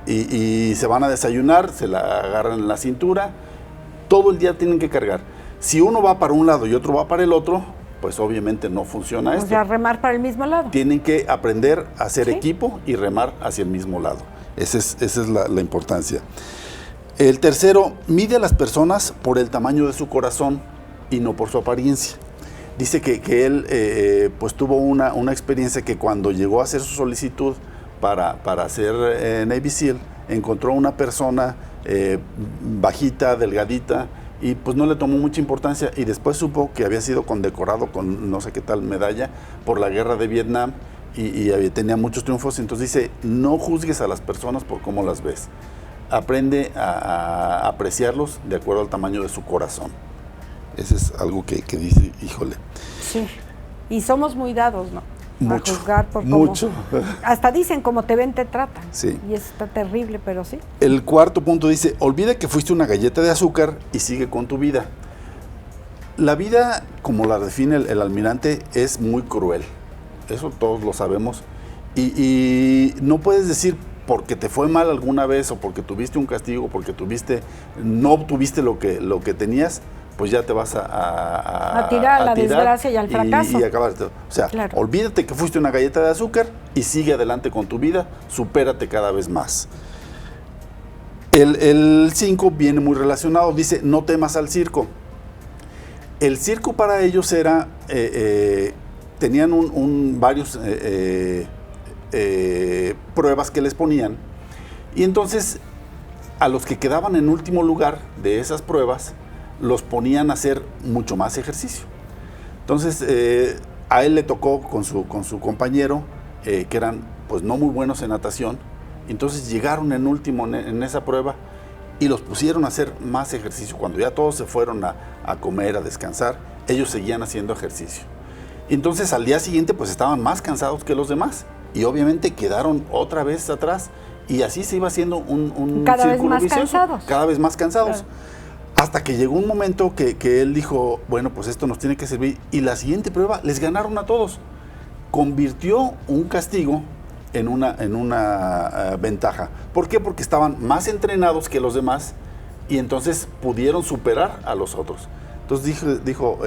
y se van a desayunar, se la agarran en la cintura. Todo el día tienen que cargar. Si uno va para un lado y otro va para el otro, pues obviamente no funciona esto. O sea, remar para el mismo lado. Tienen que aprender a hacer ¿Sí? equipo y remar hacia el mismo lado. Esa es la importancia. El tercero, mide a las personas por el tamaño de su corazón y no por su apariencia. Dice que él pues tuvo una experiencia que cuando llegó a hacer su solicitud para ser Navy SEAL, encontró una persona bajita, delgadita, y pues no le tomó mucha importancia, y después supo que había sido condecorado con no sé qué tal medalla por la guerra de Vietnam, y tenía muchos triunfos. Entonces dice, no juzgues a las personas por cómo las ves, aprende a apreciarlos de acuerdo al tamaño de su corazón. Ese es algo que dice, híjole. Sí, y somos muy dados, ¿no? Mucho, a juzgar por cómo, mucho. Hasta dicen, como te ven, te tratan. Sí. Y eso está terrible, pero sí. El cuarto punto dice, olvida que fuiste una galleta de azúcar y sigue con tu vida. La vida, como la define el almirante, es muy cruel. Eso todos lo sabemos. Y no puedes decir, porque te fue mal alguna vez, o porque tuviste un castigo, porque no obtuviste lo que tenías, pues ya te vas a tirar a la desgracia y al fracaso. Y acabar. O sea, claro, olvídate que fuiste una galleta de azúcar y sigue adelante con tu vida, supérate cada vez más. El 5 viene muy relacionado, dice, no temas al circo. El circo para ellos era, tenían varios pruebas que les ponían, y entonces a los que quedaban en último lugar de esas pruebas, los ponían a hacer mucho más ejercicio. Entonces a él le tocó con su compañero, que eran pues no muy buenos en natación, entonces llegaron en último en esa prueba y los pusieron a hacer más ejercicio. Cuando ya todos se fueron a comer, a descansar, ellos seguían haciendo ejercicio. Entonces al día siguiente pues estaban más cansados que los demás, y obviamente quedaron otra vez atrás, y así se iba haciendo un cada vez círculo más vicioso, cansados. cada vez más cansados. Claro. Hasta que llegó un momento que él dijo, bueno, pues esto nos tiene que servir, y la siguiente prueba les ganaron a todos. Convirtió un castigo en una ventaja. ¿Por qué? Porque estaban más entrenados que los demás, y entonces pudieron superar a los otros. Entonces dijo,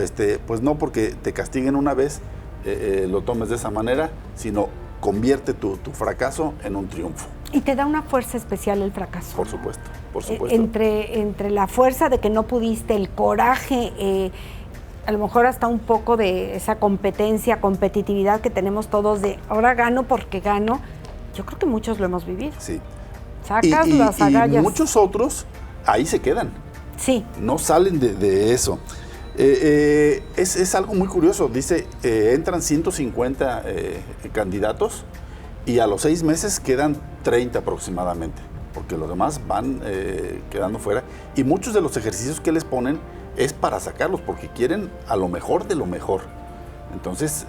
pues no porque te castiguen una vez, lo tomes de esa manera, sino convierte tu fracaso en un triunfo. Y te da una fuerza especial el fracaso. Por supuesto, por supuesto. Entre la fuerza de que no pudiste, el coraje, a lo mejor hasta un poco de esa competitividad que tenemos todos de ahora gano porque gano. Yo creo que muchos lo hemos vivido. Sí. Sacas las agallas. Y muchos otros ahí se quedan. Sí. No salen de eso. Es algo muy curioso. Dice, entran 150 candidatos, y a los 6 meses quedan 30 aproximadamente, porque los demás van quedando fuera. Y muchos de los ejercicios que les ponen es para sacarlos, porque quieren a lo mejor de lo mejor. Entonces,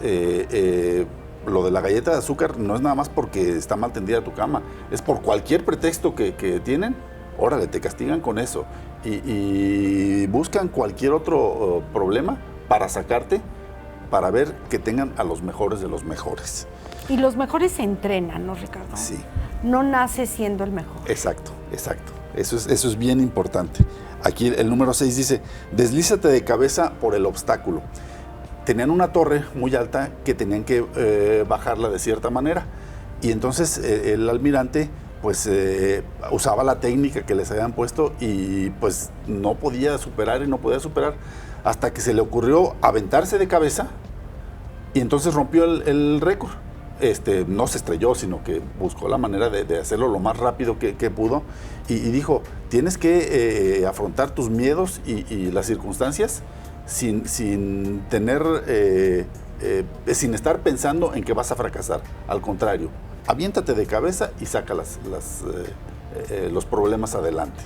lo de la galleta de azúcar no es nada más porque está mal tendida tu cama, es por cualquier pretexto que tienen. Órale, te castigan con eso, y buscan cualquier otro problema para sacarte, para ver que tengan a los mejores de los mejores. Y los mejores se entrenan, ¿no, Ricardo? Sí. No nace siendo el mejor. Exacto. Eso es bien importante. Aquí el número 6 dice, deslízate de cabeza por el obstáculo. Tenían una torre muy alta que tenían que bajarla de cierta manera, y entonces el almirante pues usaba la técnica que les habían puesto, y pues no podía superar hasta que se le ocurrió aventarse de cabeza, y entonces rompió el récord. No se estrelló, sino que buscó la manera de hacerlo lo más rápido que pudo, y dijo, tienes que afrontar tus miedos y las circunstancias sin estar pensando en que vas a fracasar. Al contrario, aviéntate de cabeza y saca los problemas adelante.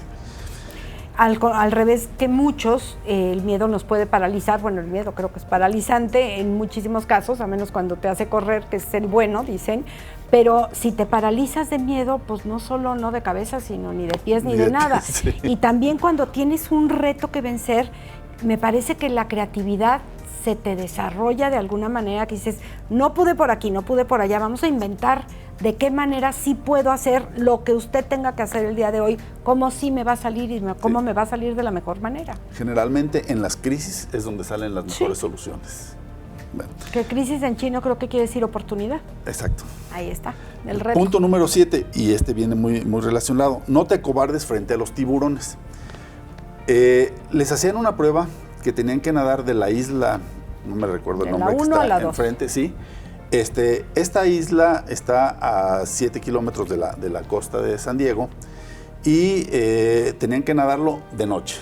Al revés que muchos, el miedo nos puede paralizar. Bueno, el miedo creo que es paralizante en muchísimos casos, a menos cuando te hace correr, que es el bueno, dicen. Pero si te paralizas de miedo, pues no solo no de cabeza, sino ni de pies ni de nada. Sí. Y también cuando tienes un reto que vencer, me parece que la creatividad se te desarrolla de alguna manera, que dices, no pude por aquí, no pude por allá, vamos a inventar de qué manera sí puedo hacer lo que usted tenga que hacer el día de hoy, cómo sí me va a salir y cómo me va a salir de la mejor manera. Generalmente en las crisis es donde salen las mejores soluciones. Bueno, Que crisis en chino creo que quiere decir oportunidad. exacto. Ahí está, el reto. Punto número 7, y este viene muy relacionado. No te acobardes frente a los tiburones. Les hacían una prueba que tenían que nadar de la isla, no me recuerdo el De la nombre, que 1 a la está 2. enfrente, sí. Esta isla está a 7 kilómetros de la costa de San Diego y tenían que nadarlo de noche.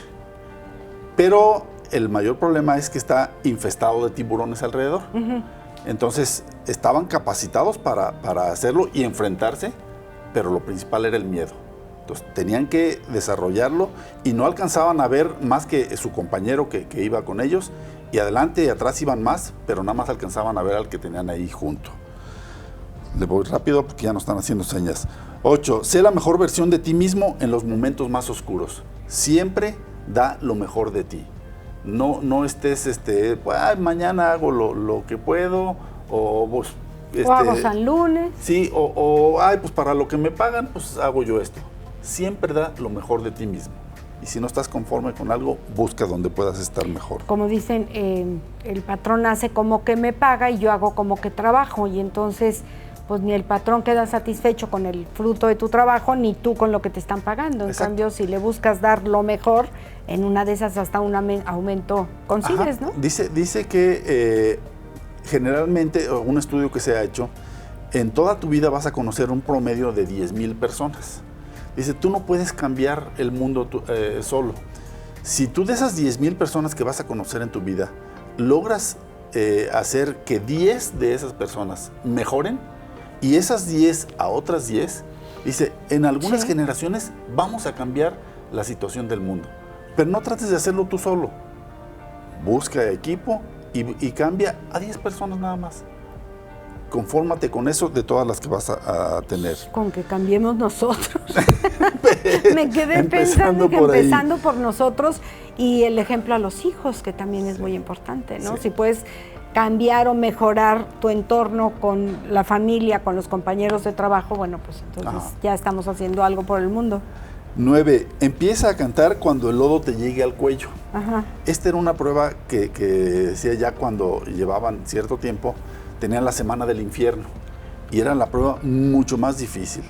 Pero el mayor problema es que está infestado de tiburones alrededor. Entonces, estaban capacitados para hacerlo y enfrentarse, pero lo principal era el miedo. Entonces, tenían que desarrollarlo y no alcanzaban a ver más que su compañero que iba con ellos, y adelante y atrás iban más, pero nada más alcanzaban a ver al que tenían ahí junto. Le voy rápido porque ya nos están haciendo señas. 8. Sé la mejor versión de ti mismo en los momentos más oscuros. Siempre da lo mejor de ti. No estés, mañana hago lo que puedo, o pues, O hago San Lunes. Sí, pues para lo que me pagan, pues hago yo esto. Siempre da lo mejor de ti mismo. Y si no estás conforme con algo, busca donde puedas estar mejor. Como dicen, el patrón hace como que me paga y yo hago como que trabajo. Y entonces, pues ni el patrón queda satisfecho con el fruto de tu trabajo, ni tú con lo que te están pagando. En Exacto. cambio, si le buscas dar lo mejor, en una de esas hasta un aumento consigues, Ajá. ¿no? Dice que generalmente, un estudio que se ha hecho, en toda tu vida vas a conocer un promedio de 10,000 personas. Dice, tú no puedes cambiar el mundo solo. Si tú de esas 10,000 personas que vas a conocer en tu vida, logras hacer que 10 de esas personas mejoren, y esas 10 a otras 10, dice, en algunas generaciones vamos a cambiar la situación del mundo. Pero no trates de hacerlo tú solo. Busca equipo y cambia a 10 personas nada más. Confórmate con eso de todas las que vas a tener. Con que cambiemos nosotros. Me quedé Empezando pensando que por ahí. empezando por nosotros, y el ejemplo a los hijos, que también es muy importante, ¿no? Sí. Si puedes cambiar o mejorar tu entorno con la familia, con los compañeros de trabajo, bueno, pues entonces Ajá. ya estamos haciendo algo por el mundo. 9. Empieza a cantar cuando el lodo te llegue al cuello. Ajá. Esta era una prueba que decía ya cuando llevaban cierto tiempo, tenían la semana del infierno, y era la prueba mucho más difícil.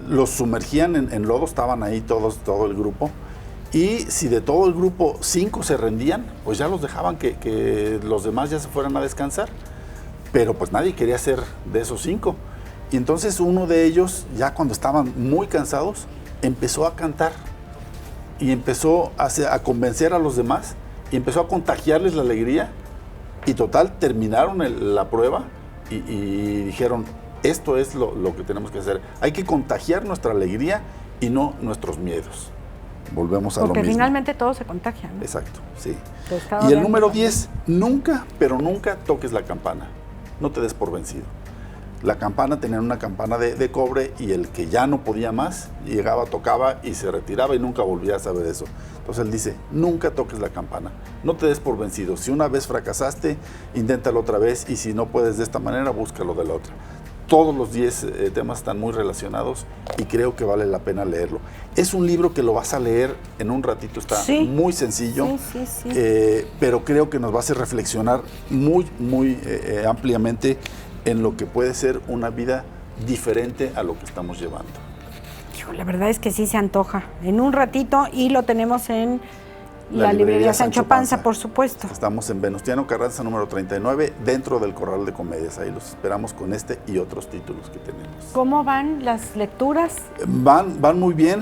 Los sumergían en lodo, estaban ahí todo el grupo, y si de todo el grupo 5 se rendían, pues ya los dejaban que los demás ya se fueran a descansar, pero pues nadie quería ser de esos 5. Y entonces uno de ellos, ya cuando estaban muy cansados, empezó a cantar y empezó a convencer a los demás y empezó a contagiarles la alegría, y total, terminaron la prueba y dijeron, esto es lo que tenemos que hacer. Hay que contagiar nuestra alegría y no nuestros miedos. Volvemos a lo mismo. Porque finalmente todo se contagia, ¿no? Exacto, sí. Tu estado Y de el ánimo número también. 10, nunca, pero nunca toques la campana. No te des por vencido. La campana tenía una campana de cobre, y el que ya no podía más, llegaba, tocaba y se retiraba y nunca volvía a saber eso. Entonces él dice, nunca toques la campana. No te des por vencido. Si una vez fracasaste, inténtalo otra vez, y si no puedes de esta manera, búscalo de la otra. Todos los 10 temas están muy relacionados y creo que vale la pena leerlo. Es un libro que lo vas a leer en un ratito, está Sí. muy sencillo, Sí. pero creo que nos va a hacer reflexionar muy ampliamente en lo que puede ser una vida diferente a lo que estamos llevando. Hijo, la verdad es que sí se antoja. En un ratito, y lo tenemos en la librería Sancho Panza, por supuesto. Estamos en Venustiano Carranza número 39, dentro del Corral de Comedias. Ahí los esperamos con este y otros títulos que tenemos. ¿Cómo van las lecturas? Van muy bien.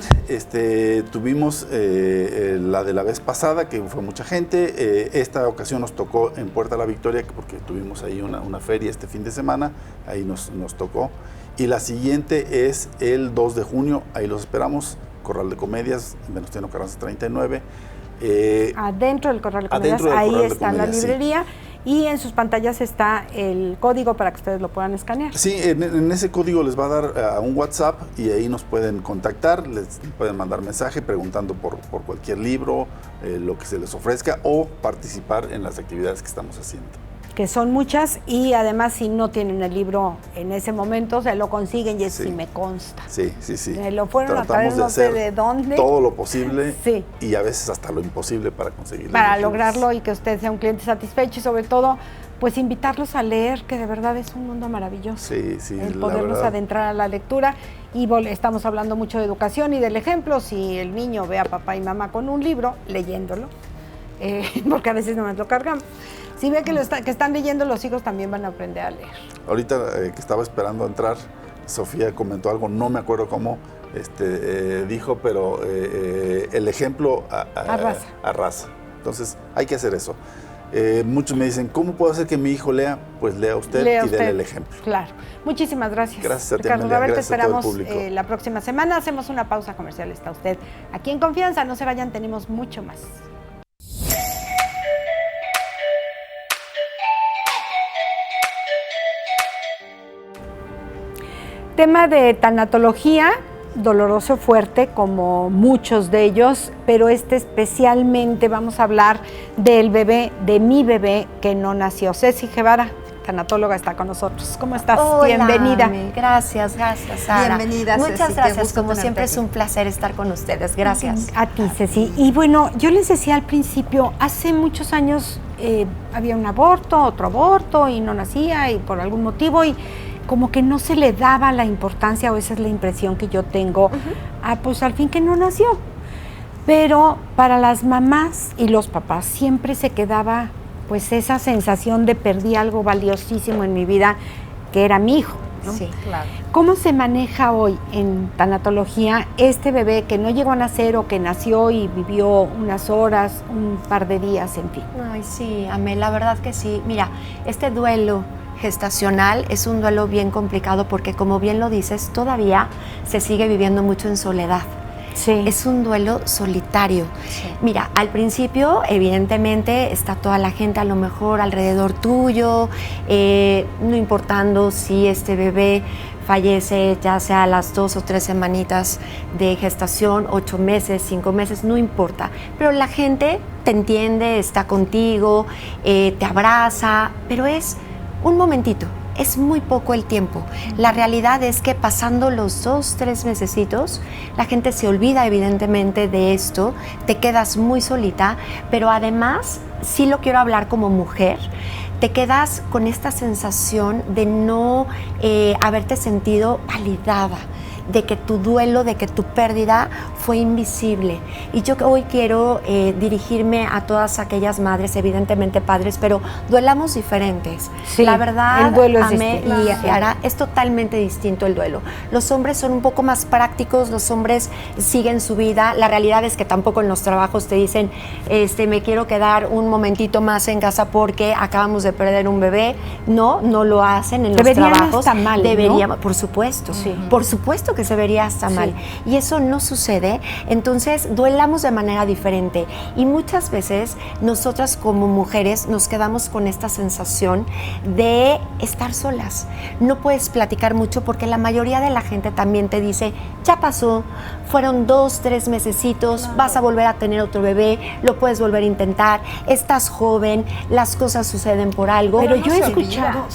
Tuvimos la de la vez pasada, que fue mucha gente. Esta ocasión nos tocó en Puerta de la Victoria, porque tuvimos ahí una feria este fin de semana. Ahí nos tocó. Y la siguiente es el 2 de junio. Ahí los esperamos. Corral de Comedias, en Venustiano Carranza 39. Adentro del Corral de Comedias, Adentro del ahí Corral de está la Comedias, sí. librería, y en sus pantallas está el código para que ustedes lo puedan escanear. Sí, en ese código les va a dar un WhatsApp, y ahí nos pueden contactar, les pueden mandar mensaje preguntando por cualquier libro, lo que se les ofrezca, o participar en las actividades que estamos haciendo. que son muchas, y además si no tienen el libro en ese momento, se lo consiguen, y eso sí me consta. Sí. Me lo fueron a traer no sé de dónde. Todo lo posible sí. y a veces hasta lo imposible para conseguirlo. Para lograrlo y que usted sea un cliente satisfecho, y sobre todo, pues invitarlos a leer, que de verdad es un mundo maravilloso. Sí, el poderlos adentrar a la lectura. Y estamos hablando mucho de educación y del ejemplo. Si el niño ve a papá y mamá con un libro, leyéndolo, porque a veces no nos lo cargamos. Si ve que están leyendo, los hijos también van a aprender a leer. Ahorita que estaba esperando entrar, Sofía comentó algo, no me acuerdo cómo dijo, pero el ejemplo arrasa. Entonces hay que hacer eso. Muchos me dicen, ¿cómo puedo hacer que mi hijo lea? Pues lea usted y déle el ejemplo. Claro. Muchísimas gracias. Gracias a ti, Ricardo. Amelia. Te esperamos a todo el público. la próxima semana. Hacemos una pausa comercial. Está usted aquí en Confianza. No se vayan, tenemos mucho más. Tema de tanatología, doloroso, fuerte, como muchos de ellos, pero especialmente vamos a hablar del bebé, de mi bebé que no nació. Ceci Guevara, tanatóloga, está con nosotros. ¿Cómo estás? Hola, bienvenida. Gracias, Sara. Bienvenida, Muchas Ceci, gracias, como siempre es un placer estar con ustedes. Gracias. A ti, Ceci. Y bueno, yo les decía al principio, hace muchos años había un aborto, otro aborto, y no nacía, y por algún motivo, y como que no se le daba la importancia, o esa es la impresión que yo tengo, pues al fin que no nació. Pero para las mamás y los papás siempre se quedaba pues esa sensación de perdí algo valiosísimo en mi vida, que era mi hijo, ¿no? Sí, claro. ¿Cómo se maneja hoy en tanatología este bebé que no llegó a nacer o que nació y vivió unas horas, un par de días, en fin? Ay, sí, Amé, la verdad que sí. Mira, este duelo gestacional es un duelo bien complicado porque, como bien lo dices, todavía se sigue viviendo mucho en soledad. Sí. Es un duelo solitario. Sí. Mira, al principio, evidentemente, está toda la gente a lo mejor alrededor tuyo, no importando si este bebé fallece ya sea a las 2 o 3 semanitas de gestación, 8 meses, 5 meses, no importa. Pero la gente te entiende, está contigo, te abraza, pero es un momentito, es muy poco el tiempo. La realidad es que pasando los 2, 3 mesecitos, la gente se olvida evidentemente de esto, te quedas muy solita, pero además, sí lo quiero hablar como mujer, te quedas con esta sensación de no haberte sentido validada, de que tu duelo, de que tu pérdida fue invisible. Y yo hoy quiero dirigirme a todas aquellas madres, evidentemente padres, pero duelamos diferentes. Sí, la verdad, el duelo es Amé distinto. y Ara, es totalmente distinto el duelo. Los hombres son un poco más prácticos, los hombres siguen su vida. La realidad es que tampoco en los trabajos te dicen, me quiero quedar un momentito más en casa porque acabamos de perder un bebé. No lo hacen en los trabajos. Hasta mal, deberíamos, ¿no? Por supuesto, sí. Por supuesto que se vería hasta mal. Y eso no sucede. Entonces, duelamos de manera diferente. Y muchas veces, nosotras como mujeres nos quedamos con esta sensación de estar solas. No puedes platicar mucho porque la mayoría de la gente también te dice, ya pasó, fueron 2, 3 mesecitos, vas a volver a tener otro bebé, lo puedes volver a intentar, estás joven, las cosas suceden por algo. Pero yo he escuchado,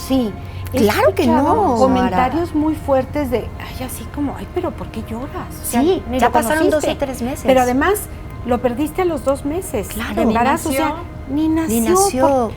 Claro que no. Comentarios muy fuertes de, así como, pero ¿por qué lloras? Sí, ya pasaron 2 o 3 meses. Pero además, lo perdiste a los 2 meses. Claro. De embarazo, ni nació.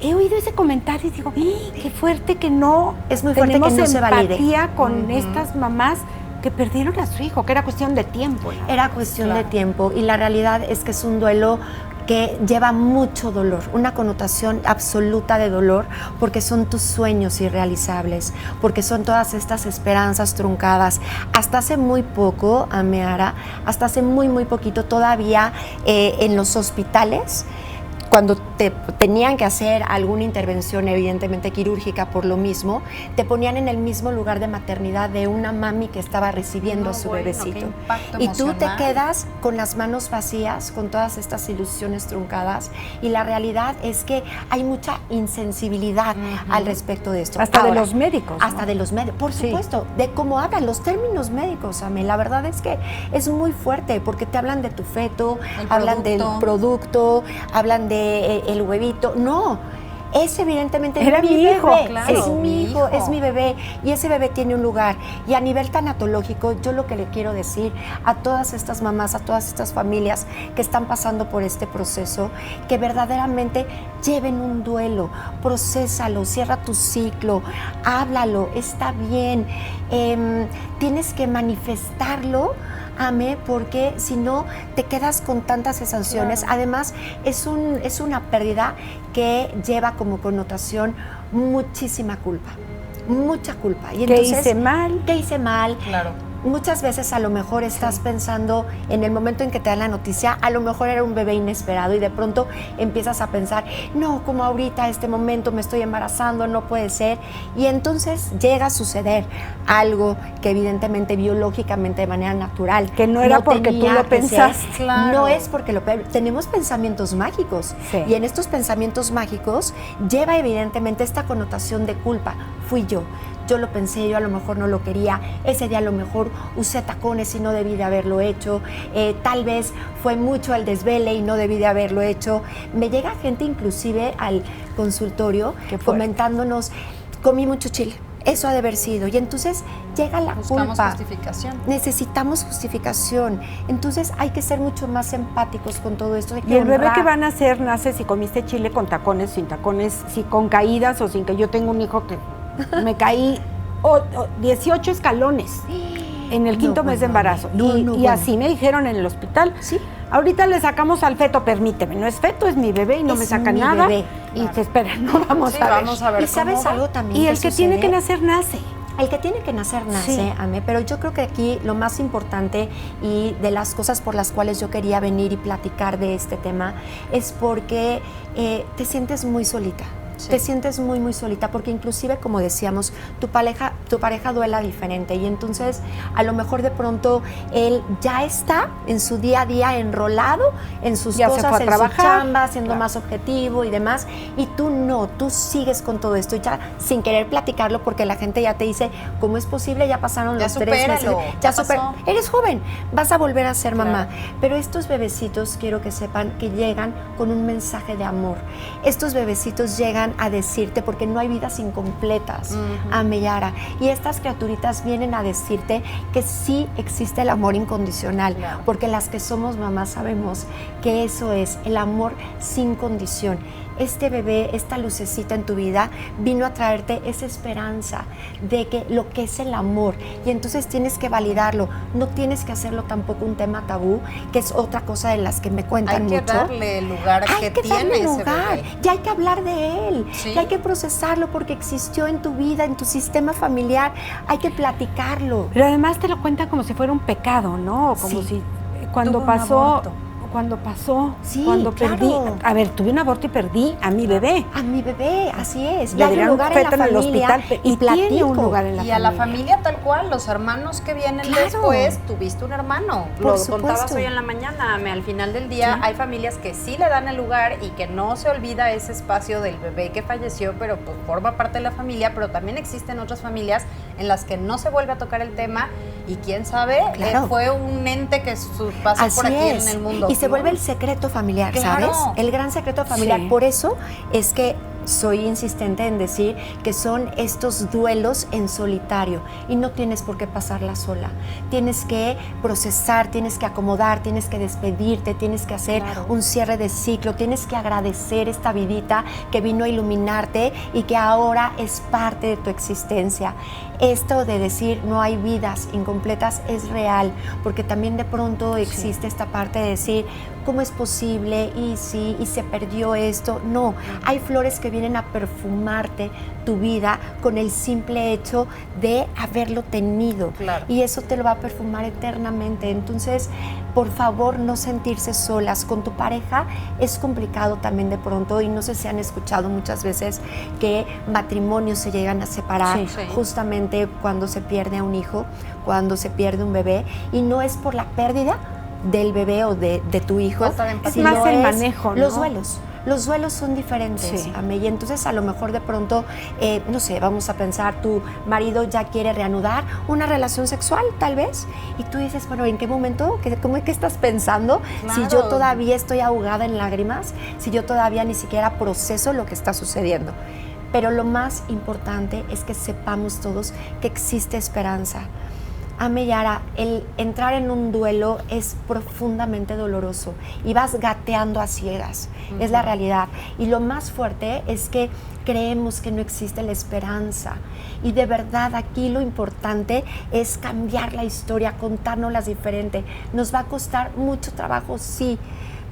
He oído ese comentario y digo, qué fuerte que no. Es muy fuerte que no se valide. Empatía con estas mamás que perdieron a su hijo, que era cuestión de tiempo. Era cuestión de tiempo, y la realidad es que es un duelo que lleva mucho dolor, una connotación absoluta de dolor, porque son tus sueños irrealizables, porque son todas estas esperanzas truncadas. Hasta hace muy poco, Ameara, hasta hace muy poquito todavía en los hospitales, cuando te tenían que hacer alguna intervención, evidentemente quirúrgica por lo mismo, te ponían en el mismo lugar de maternidad de una mami que estaba recibiendo a su bebecito. Y tú te quedas con las manos vacías, con todas estas ilusiones truncadas, y la realidad es que hay mucha insensibilidad al respecto de esto. Hasta ahora, de los médicos, ¿no? Hasta de los médicos, por supuesto, de cómo hablan los términos médicos, Amé. La verdad es que es muy fuerte, porque te hablan de tu feto, hablan del producto, hablan de el huevito. No, es evidentemente Era mi hijo, bebé, claro. es mi Mi hijo, hijo. es mi bebé, y ese bebé tiene un lugar. Y a nivel tanatológico, yo lo que le quiero decir a todas estas mamás, a todas estas familias que están pasando por este proceso, que verdaderamente lleven un duelo, procésalo, cierra tu ciclo, háblalo, está bien, tienes que manifestarlo, Ame, porque si no te quedas con tantas sensaciones. Claro. Además, es una pérdida que lleva como connotación muchísima culpa, mucha culpa. Y ¿Qué entonces, hice mal? ¿Qué hice mal? Claro. Muchas veces a lo mejor estás pensando en el momento en que te dan la noticia, a lo mejor era un bebé inesperado y de pronto empiezas a pensar, no, como ahorita, este momento me estoy embarazando, no puede ser. Y entonces llega a suceder algo que evidentemente biológicamente de manera natural. Que no era porque tú tenía lo que ser. pensaste. Claro. No es porque tenemos pensamientos mágicos. Sí. Y en estos pensamientos mágicos lleva evidentemente esta connotación de culpa. Fui yo lo pensé, yo a lo mejor no lo quería, ese día a lo mejor usé tacones y no debí de haberlo hecho, tal vez fue mucho el desvele y no debí de haberlo hecho. Me llega gente inclusive al consultorio comentándonos, comí mucho chile, eso ha de haber sido. Y entonces llega la Buscamos culpa. justificación. Necesitamos justificación. Entonces hay que ser mucho más empáticos con todo esto. Y el bebé que van a hacer nace si comiste chile con tacones, sin tacones, si con caídas o sin que yo tengo un hijo que me caí 18 escalones en el quinto mes de embarazo. Y así me dijeron en el hospital. Sí. Ahorita le sacamos al feto, permíteme, no es feto, es mi bebé y no Es me sacan mi nada. bebé. Y te esperan, no vamos a ver. Vamos a ver ¿Y sabes cómo va. algo también? Y el que tiene que nacer, nace. El que tiene que nacer, nace, Sí. Ame, pero yo creo que aquí lo más importante y de las cosas por las cuales yo quería venir y platicar de este tema es porque te sientes muy solita. Sí. Te sientes muy, muy solita porque inclusive, como decíamos, tu pareja duela diferente y entonces a lo mejor de pronto él ya está en su día a día enrolado en sus Ya se cosas, fue a en trabajar. su chamba, siendo más objetivo y demás, y tú no, tú sigues con todo esto ya sin querer platicarlo porque la gente ya te dice, ¿cómo es posible? Ya pasaron Ya los 3 meses. supéralo, Ya ya pasó. eres joven, vas a volver a ser Claro. mamá. Pero estos bebecitos, quiero que sepan que llegan con un mensaje de amor. Estos bebecitos llegan a decirte, porque no hay vidas incompletas, Ameyara. Y estas criaturitas vienen a decirte que sí existe el amor incondicional, Claro. porque las que somos mamás sabemos que eso es el amor sin condición. Este bebé, esta lucecita en tu vida vino a traerte esa esperanza de que lo que es el amor, y entonces tienes que validarlo, no tienes que hacerlo tampoco un tema tabú, que es otra cosa de las que me cuentan Hay que mucho. darle el lugar Hay que tiene darle ese lugar, bebé. ya hay que hablar de él, Sí. ya hay que procesarlo porque existió en tu vida, en tu sistema familiar, hay que platicarlo. Pero además te lo cuentan como si fuera un pecado, ¿no? Como Sí. si cuando Tuvo un pasó, aborto. Sí, cuando claro. perdí. A ver, tuve un aborto y perdí a mi bebé. A mi bebé, así es. Le Ya hay un dieron lugar en la feto en el familia hospital y y tiene platico. un lugar en la Y a la familia tal cual, los hermanos que vienen Claro. después, tuviste un hermano. Por Lo supuesto. contabas hoy en la mañana, al final del día hay familias que sí le dan el lugar y que no se olvida ese espacio del bebé que falleció, pero pues forma parte de la familia, pero también existen otras familias en las que no se vuelve a tocar el tema y quién sabe, Claro. fue un ente que pasó por Así aquí es. en el mundo. Y se ¿no? vuelve el secreto familiar, Claro. ¿sabes? El gran secreto familiar. Sí. Por eso es que soy insistente en decir que son estos duelos en solitario y no tienes por qué pasarla sola. Tienes que procesar, tienes que acomodar, tienes que despedirte, tienes que hacer un cierre de ciclo, tienes que agradecer esta vidita que vino a iluminarte y que ahora es parte de tu existencia. Esto de decir no hay vidas incompletas es real, porque también de pronto existe esta parte de decir, ¿cómo es posible? Y sí, y se perdió esto. No, hay flores que vienen a perfumarte tu vida con el simple hecho de haberlo tenido. Claro. Y eso te lo va a perfumar eternamente. Entonces, por favor, no sentirse solas. Con tu pareja es complicado también de pronto, y no sé si han escuchado muchas veces que matrimonios se llegan a separar Sí. Sí. justamente cuando se pierde a un hijo, cuando se pierde un bebé, y no es por la pérdida del bebé o de tu hijo, Falta de empatía. Es más el manejo, ¿no? los duelos. los duelos son diferentes, Sí. Ame, y entonces a lo mejor de pronto, no sé, vamos a pensar, tu marido ya quiere reanudar una relación sexual, tal vez, y tú dices, bueno, ¿en qué momento? ¿Cómo es que estás pensando? Si yo Claro. todavía estoy ahogada en lágrimas, si yo todavía ni siquiera proceso lo que está sucediendo. Pero lo más importante es que sepamos todos que existe esperanza. Ame, Yara, el entrar en un duelo es profundamente doloroso y vas gateando a ciegas, es la realidad. Y lo más fuerte es que creemos que no existe la esperanza. Y de verdad aquí lo importante es cambiar la historia, contárnoslas diferente. Nos va a costar mucho trabajo, sí,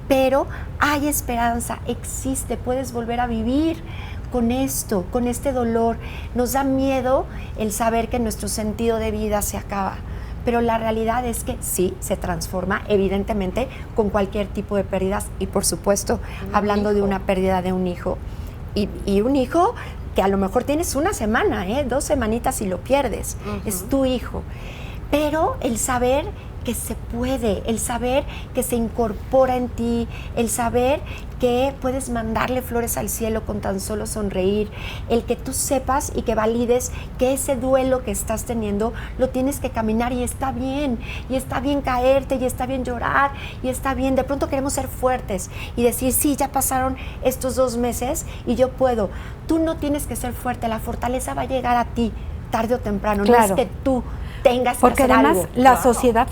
pero hay esperanza, existe, puedes volver a vivir con esto, con este dolor. Nos da miedo el saber que nuestro sentido de vida se acaba, pero la realidad es que sí, se transforma, evidentemente, con cualquier tipo de pérdidas y, por supuesto, hablando de una pérdida de un hijo. Y un hijo que a lo mejor tienes una semana, 2 semanitas y lo pierdes, es tu hijo. Pero el saber que se puede, el saber que se incorpora en ti, el saber que puedes mandarle flores al cielo con tan solo sonreír, el que tú sepas y que valides que ese duelo que estás teniendo lo tienes que caminar y está bien caerte, y está bien llorar, y está bien, de pronto queremos ser fuertes y decir, sí, ya pasaron estos 2 meses y yo puedo. Tú no tienes que ser fuerte, la fortaleza va a llegar a ti tarde o temprano, no es que tú tengas que Porque hacer además algo. la sociedad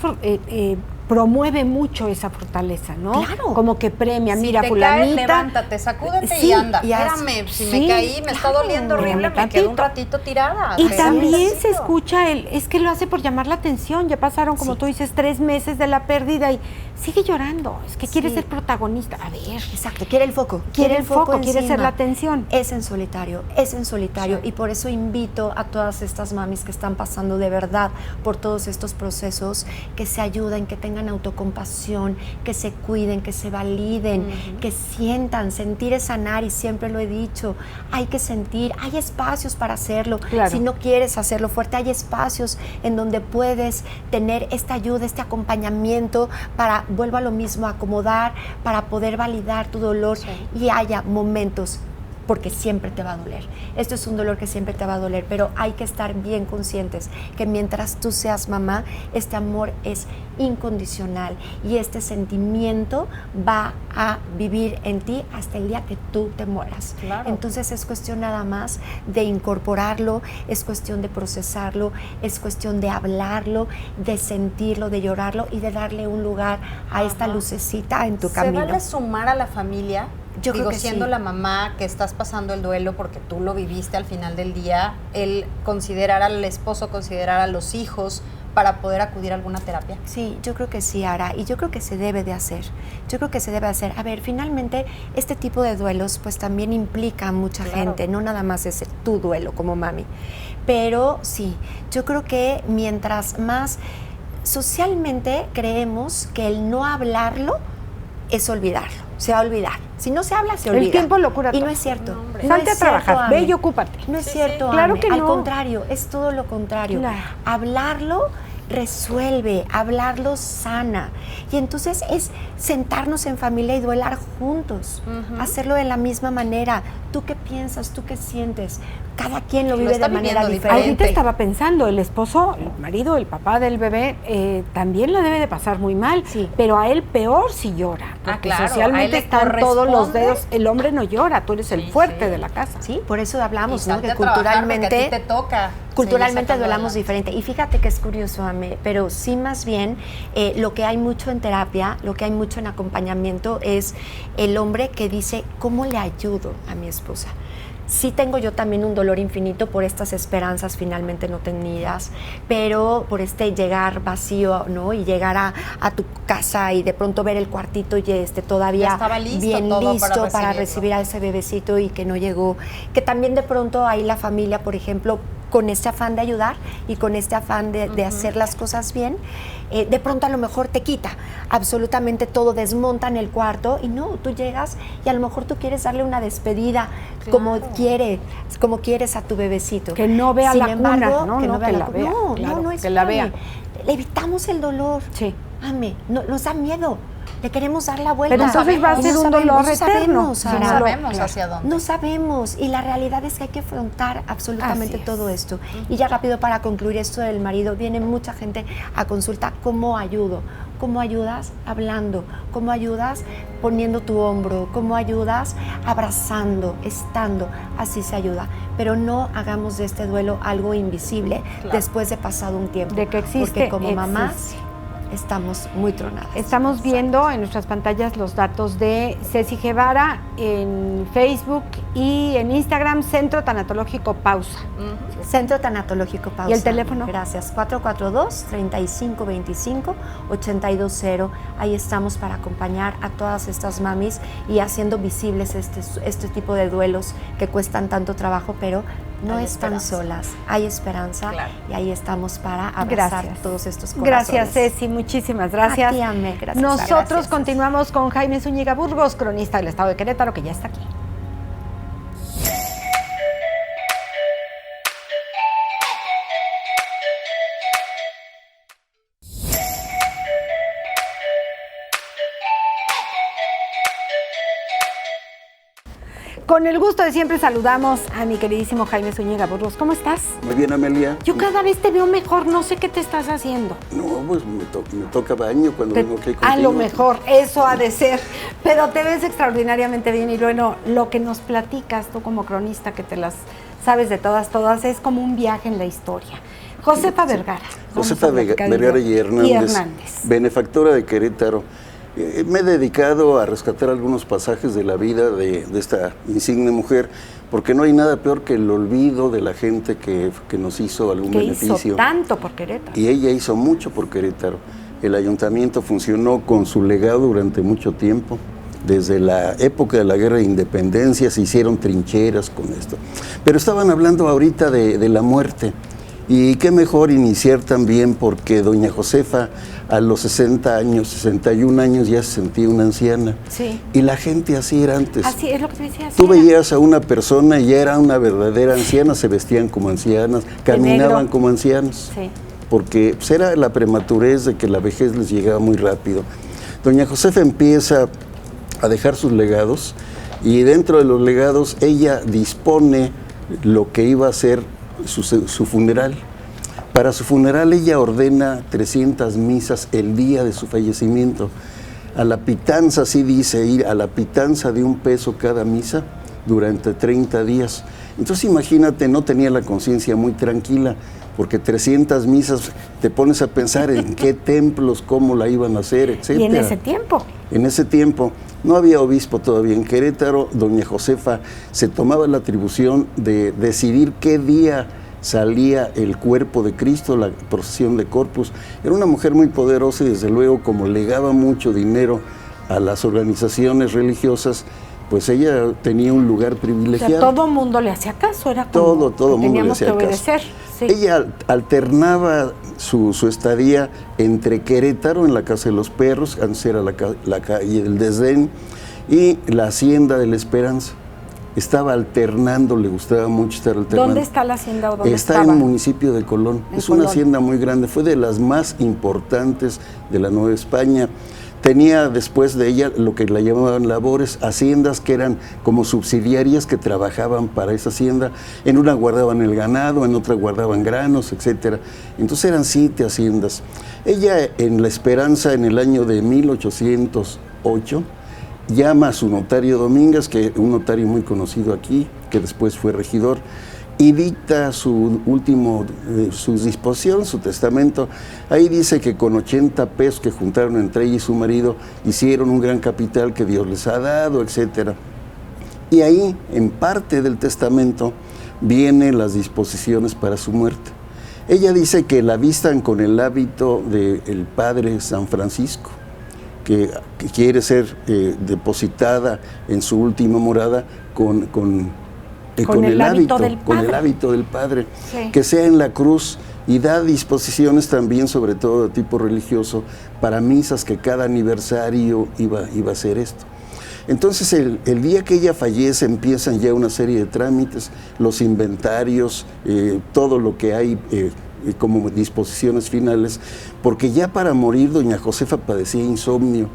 promueve mucho esa fortaleza, ¿no? Claro. Como que premia, Si mira, te fulanita. caes, levántate, sacúdete Sí, y anda. y haz- Espérame, si sí, me caí, me está claro, doliendo horrible, me tantito. quedo un ratito tirada. Y Espérame también tantito. se escucha es que lo hace por llamar la atención. Ya pasaron, como tú dices, 3 meses de la pérdida y sigue llorando. Es que quiere Sí. ser protagonista. A ver, Exacto, quiere el foco. Quiere el foco, quiere encima. ser la atención. Es en solitario. Y por eso invito a todas estas mamis que están pasando de verdad por todos estos procesos, que se ayuden, que tengan autocompasión, que se cuiden, que se validen, que sientan, sentir es sanar, y siempre lo he dicho, hay que sentir, hay espacios para hacerlo. Claro. Si no quieres hacerlo fuerte, hay espacios en donde puedes tener esta ayuda, este acompañamiento para, vuelvo a lo mismo, acomodar, para poder validar tu dolor y haya momentos, porque siempre te va a doler. Esto es un dolor que siempre te va a doler, pero hay que estar bien conscientes que mientras tú seas mamá, este amor es incondicional y este sentimiento va a vivir en ti hasta el día que tú te mueras. Claro. Entonces es cuestión nada más de incorporarlo, es cuestión de procesarlo, es cuestión de hablarlo, de sentirlo, de llorarlo y de darle un lugar a esta lucecita en tu camino. ¿Se vale sumar a la familia? Yo Digo, creo que siendo sí. la mamá que estás pasando el duelo porque tú lo viviste al final del día, el considerar al esposo, considerar a los hijos para poder acudir a alguna terapia. Sí, yo creo que sí, Ara, y yo creo que se debe de hacer. Yo creo que se debe hacer. A ver, finalmente, este tipo de duelos pues también implica a mucha gente, no nada más es tu duelo como mami. Pero sí, yo creo que mientras más socialmente creemos que el no hablarlo es olvidarlo, se va a olvidar. Si no se habla, se olvida. El tiempo lo cura Y todo. no es cierto. No, hombre. No Salte es a trabajar, cierto, ve Ame. y ocúpate. No es Sí, cierto, sí. Claro Ame. que Al no. contrario, es todo lo contrario. Claro. Hablarlo resuelve, hablarlo sana. Y entonces es sentarnos en familia y duelar juntos, hacerlo de la misma manera. ¿Tú qué piensas? ¿Tú qué sientes? Cada quien lo Lo vive está de manera viviendo diferente. Ahorita estaba pensando, el esposo, el marido, el papá del bebé, también la debe de pasar muy mal, Sí. pero a él peor si llora, porque claro, a él socialmente le están todos los corresponde. dedos, el hombre no llora, tú eres el Sí, fuerte sí. de la casa. Sí, por eso hablamos, Y ¿no? salte Que a trabajar porque a culturalmente ti te toca Culturalmente seguir sacando duelamos adelante. diferente. Y fíjate que es curioso, Ame, pero sí más bien lo que hay mucho en terapia, lo que hay mucho en acompañamiento es el hombre que dice, ¿cómo le ayudo a mi esposa? Sí tengo yo también un dolor infinito por estas esperanzas finalmente no tenidas, pero por este llegar vacío, ¿no? Y llegar a tu casa y de pronto ver el cuartito y todavía Ya estaba listo bien todo listo para para recibir a ese bebecito y que no llegó. Que también de pronto ahí la familia, por ejemplo, con este afán de ayudar y con este afán de hacer las cosas bien, de pronto a lo mejor te quita absolutamente todo, desmontan el cuarto y no, tú llegas y a lo mejor tú quieres darle una despedida como quieres a tu bebecito. Que no vea Sin la embargo, cuna, ¿no? que No, no vea que la la cuna. vea, No, claro, no, que la espérame. vea. Le evitamos el dolor. Sí. Ame, no, nos da miedo. le queremos dar la vuelta. Pero entonces va a Y ser un dolor no eterno. sabemos, Sí, Sara. no sabemos hacia dónde. No sabemos, y la realidad es que hay que afrontar absolutamente Así es. todo esto. Y ya rápido para concluir esto del marido, viene mucha gente a consulta, ¿cómo ayudo? ¿Cómo ayudas? Hablando. ¿Cómo ayudas? Poniendo tu hombro. ¿Cómo ayudas? Abrazando, estando. Así se ayuda. Pero no hagamos de este duelo algo invisible después de pasado un tiempo. De que existe, Porque como mamás existe. estamos muy tronadas. Estamos viendo en nuestras pantallas los datos de Ceci Guevara en Facebook y en Instagram, Centro Tanatológico Pausa. Centro Tanatológico Pausa. ¿Y el teléfono? Gracias. 442-3525-820. Ahí estamos para acompañar a todas estas mamis y haciendo visibles este tipo de duelos que cuestan tanto trabajo, pero no Hay están esperanza. solas. Hay esperanza Claro. y ahí estamos para abrazar Gracias. todos estos corazones. Gracias, Ceci, muchísimas gracias. A ti, Ame, gracias. Nosotros Gracias. continuamos con Jaime Zúñiga Burgos, cronista del Estado de Querétaro, que ya está aquí. Con el gusto de siempre saludamos a mi queridísimo Jaime Zúñiga Burgos. ¿Cómo estás? Muy bien, Amelia. Yo cada vez te veo mejor, no sé qué te estás haciendo. No, pues me toca baño cuando vengo aquí contigo. A lo mejor, eso ha de ser. Pero te ves extraordinariamente bien y bueno, lo que nos platicas tú como cronista, que te las sabes de todas, es como un viaje en la historia. Josefa Vergara. Josefa Vamos a platicar Vergara de- y Hernández, benefactora de Querétaro. Me he dedicado a rescatar algunos pasajes de la vida de esta insigne mujer, porque no hay nada peor que el olvido de la gente que nos hizo algún Que beneficio. hizo tanto por Querétaro. Y ella hizo mucho por Querétaro. El ayuntamiento funcionó con su legado durante mucho tiempo. Desde la época de la Guerra de Independencia se hicieron trincheras con esto. Pero estaban hablando ahorita de la muerte. Y qué mejor iniciar también porque doña Josefa a los 60 años, 61 años ya se sentía una anciana. Sí. Y la gente así era antes. Así es lo que te decía. Tú veías a una persona y ya era una verdadera anciana, se vestían como ancianas, caminaban negro. como ancianos. Sí. Porque pues, era la prematurez de que la vejez les llegaba muy rápido. Doña Josefa empieza a dejar sus legados y dentro de los legados ella dispone lo que iba a ser su funeral. Para su funeral ella ordena 300 misas el día de su fallecimiento. A la pitanza, así dice, ir a la pitanza de 1 peso cada misa durante 30 días. Entonces imagínate, no tenía la conciencia muy tranquila, porque 300 misas, te pones a pensar en qué templos, cómo la iban a hacer, etc. Y en ese tiempo. En ese tiempo no había obispo todavía en Querétaro. Doña Josefa se tomaba la atribución de decidir qué día salía el cuerpo de Cristo, la procesión de Corpus. Era una mujer muy poderosa y desde luego como legaba mucho dinero a las organizaciones religiosas, pues ella tenía un lugar O sea, privilegiado. todo mundo le hacía caso, era como Todo que mundo le teníamos hacía que caso. obedecer. Sí. Ella alternaba su estadía entre Querétaro, en la Casa de los Perros, antes era la calle del Desdén, y la Hacienda de la Esperanza. Estaba alternando, le gustaba mucho estar alternando. ¿Dónde está la hacienda o dónde Está estaba? en el municipio de Colón. En Es una Colón. hacienda muy grande, fue de las más importantes de la Nueva España. Tenía después de ella lo que la llamaban labores, haciendas que eran como subsidiarias que trabajaban para esa hacienda. En una guardaban el ganado, en otra guardaban granos, etcétera. Entonces eran 7 haciendas. Ella en La Esperanza, en el año de 1808, llama a su notario Domínguez, que un notario muy conocido aquí, que después fue regidor, y dicta su disposición, su testamento. Ahí dice que con 80 pesos que juntaron entre ella y su marido, hicieron un gran capital que Dios les ha dado, etc. Y ahí, en parte del testamento, vienen las disposiciones para su muerte. Ella dice que la vistan con el hábito del padre San Francisco, que quiere ser depositada en su última morada con el hábito del Padre, Sí. que sea en la cruz, y da disposiciones también, sobre todo de tipo religioso, para misas que cada aniversario iba a hacer esto. Entonces el día que ella fallece empiezan ya una serie de trámites, los inventarios, todo lo que hay como disposiciones finales, porque ya para morir doña Josefa padecía insomnio.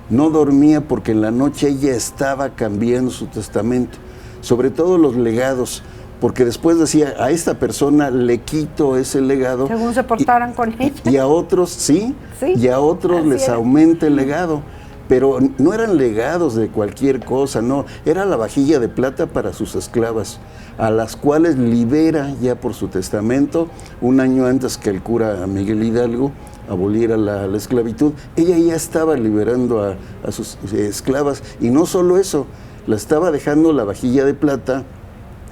no dormía porque en la noche ella estaba cambiando su testamento, sobre todo los legados, porque después decía, a esta persona le quito ese legado. Según se portaran con ella. Y a otros, sí, y a otros así les era. aumenta el legado. Pero no eran legados de cualquier cosa, no, era la vajilla de plata para sus esclavas, a las cuales libera ya por su testamento, un año antes que el cura Miguel Hidalgo aboliera la esclavitud. Ella ya estaba liberando a sus esclavas, y no solo eso, la estaba dejando la vajilla de plata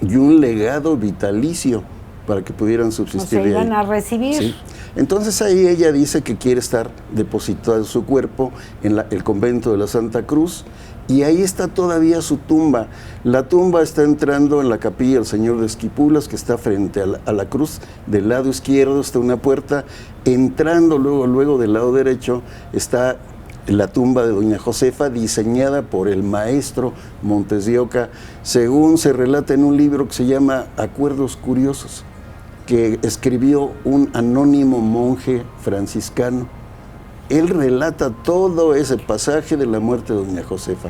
y un legado vitalicio para que pudieran subsistir. O sea, iban a recibir. Sí. Entonces ahí ella dice que quiere estar depositado su cuerpo en el convento de la Santa Cruz, y ahí está todavía su tumba. La tumba está entrando en la capilla del Señor de Esquipulas, que está frente a la cruz. Del lado izquierdo está una puerta, entrando luego del lado derecho está la tumba de doña Josefa, diseñada por el maestro Montes de Oca, según se relata en un libro que se llama Acuerdos Curiosos, que escribió un anónimo monje franciscano. Él relata todo ese pasaje de la muerte de doña Josefa,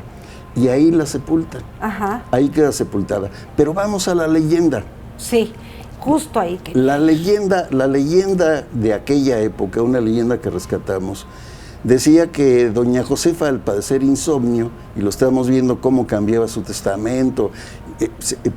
y ahí la sepultan. Ajá. Ahí queda sepultada. Pero vamos a la leyenda. Sí, justo ahí. La leyenda de aquella época, una leyenda que rescatamos, decía que doña Josefa, al padecer insomnio, y lo estábamos viendo cómo cambiaba su testamento,